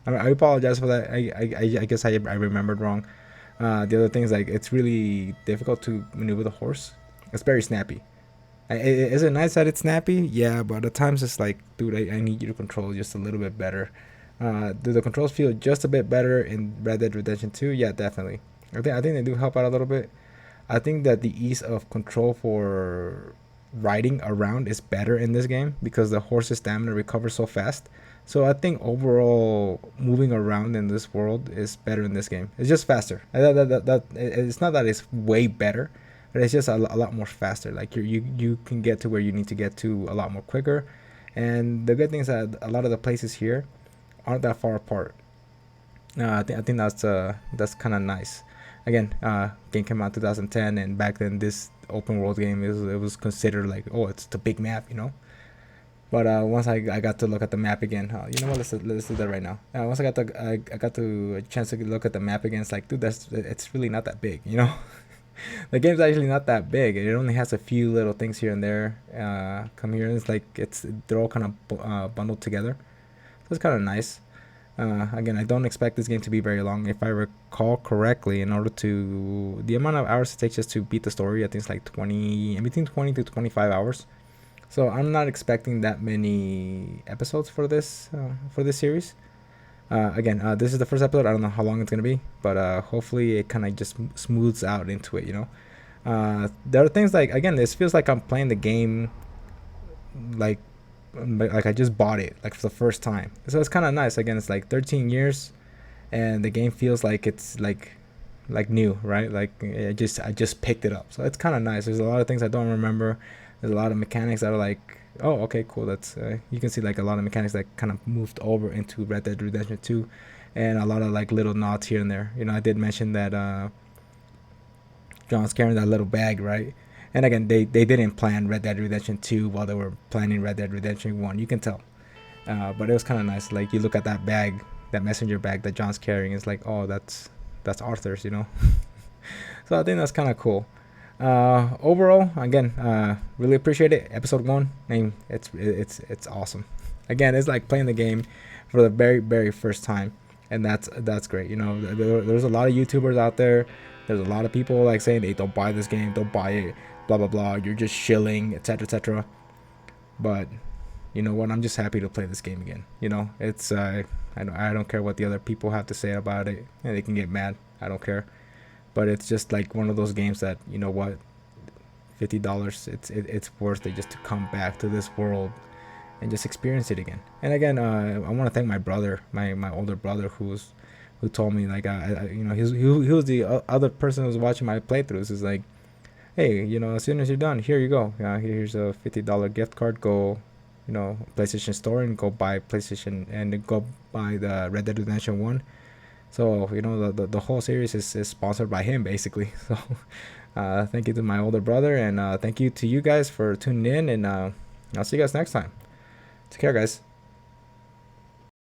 I apologize for that. I guess I remembered wrong. The other thing is like it's really difficult to maneuver the horse. It's very snappy. Is it nice that it's snappy? Yeah, but at times it's like, dude, I need you to control just a little bit better. Do the controls feel just a bit better in Red Dead Redemption 2? Yeah, definitely. I think they do help out a little bit. I think that the ease of control for riding around is better in this game because the horse's stamina recovers so fast. So I think overall moving around in this world is better in this game. It's just faster. It's not that it's way better, but it's just a lot more faster. Like you can get to where you need to get to a lot more quicker. And the good thing is that a lot of the places here aren't that far apart. I think that's kind of nice. Again, game came out 2010, and back then this open world game it was considered like, oh, it's the big map, you know. But once I got to look at the map again, you know what? Let's do that right now. Once I got to a chance to look at the map again, it's like, dude, it's really not that big, you know. The game's actually not that big. It only has a few little things here and there. Come here, and it's like they're all kind of bundled together. So it's kind of nice. Again, I don't expect this game to be very long. If I recall correctly, in order to the amount of hours it takes just to beat the story, I think it's like between 20 to 25 hours. So I'm not expecting that many episodes for this series. Again, this is the first episode. I don't know how long it's gonna be, but hopefully it kind of just smooths out into it. You know, there are things like, again, this feels like I'm playing the game like I just bought it like for the first time. So it's kind of nice. Again, it's like 13 years, and the game feels like it's like new, right? Like I just picked it up. So it's kind of nice. There's a lot of things I don't remember. There's a lot of mechanics that are like, oh, okay, cool. That's you can see like a lot of mechanics that kind of moved over into Red Dead Redemption 2, and a lot of like little nods here and there. You know, I did mention that John's carrying that little bag, right? And again, they didn't plan Red Dead Redemption 2 while they were planning Red Dead Redemption 1. You can tell. But it was kind of nice. Like you look at that bag, that messenger bag that John's carrying, it's like, oh, that's Arthur's, you know. So I think that's kind of cool. Overall, again, really appreciate it. Episode 1, and it's awesome. Again, it's like playing the game for the very, very first time, and that's great. You know, there's a lot of YouTubers out there. There's a lot of people like saying, hey, don't buy this game, don't buy it, blah blah blah, you're just shilling, etc etc. But you know what, I'm just happy to play this game again. You know, it's I don't care what the other people have to say about it, and they can get mad, I don't care. But it's just like one of those games that, you know what, $50, it's worth it just to come back to this world and just experience it again. And again, I want to thank my brother, my older brother, who told me, like, he was the other person who was watching my playthroughs. Is like, hey, as soon as you're done, here you go. Here's a $50 gift card. Go, PlayStation Store and go buy PlayStation and go buy the Red Dead Redemption 1. So, the whole series is sponsored by him, basically. So, thank you to my older brother, and thank you to you guys for tuning in, and I'll see you guys next time. Take care, guys.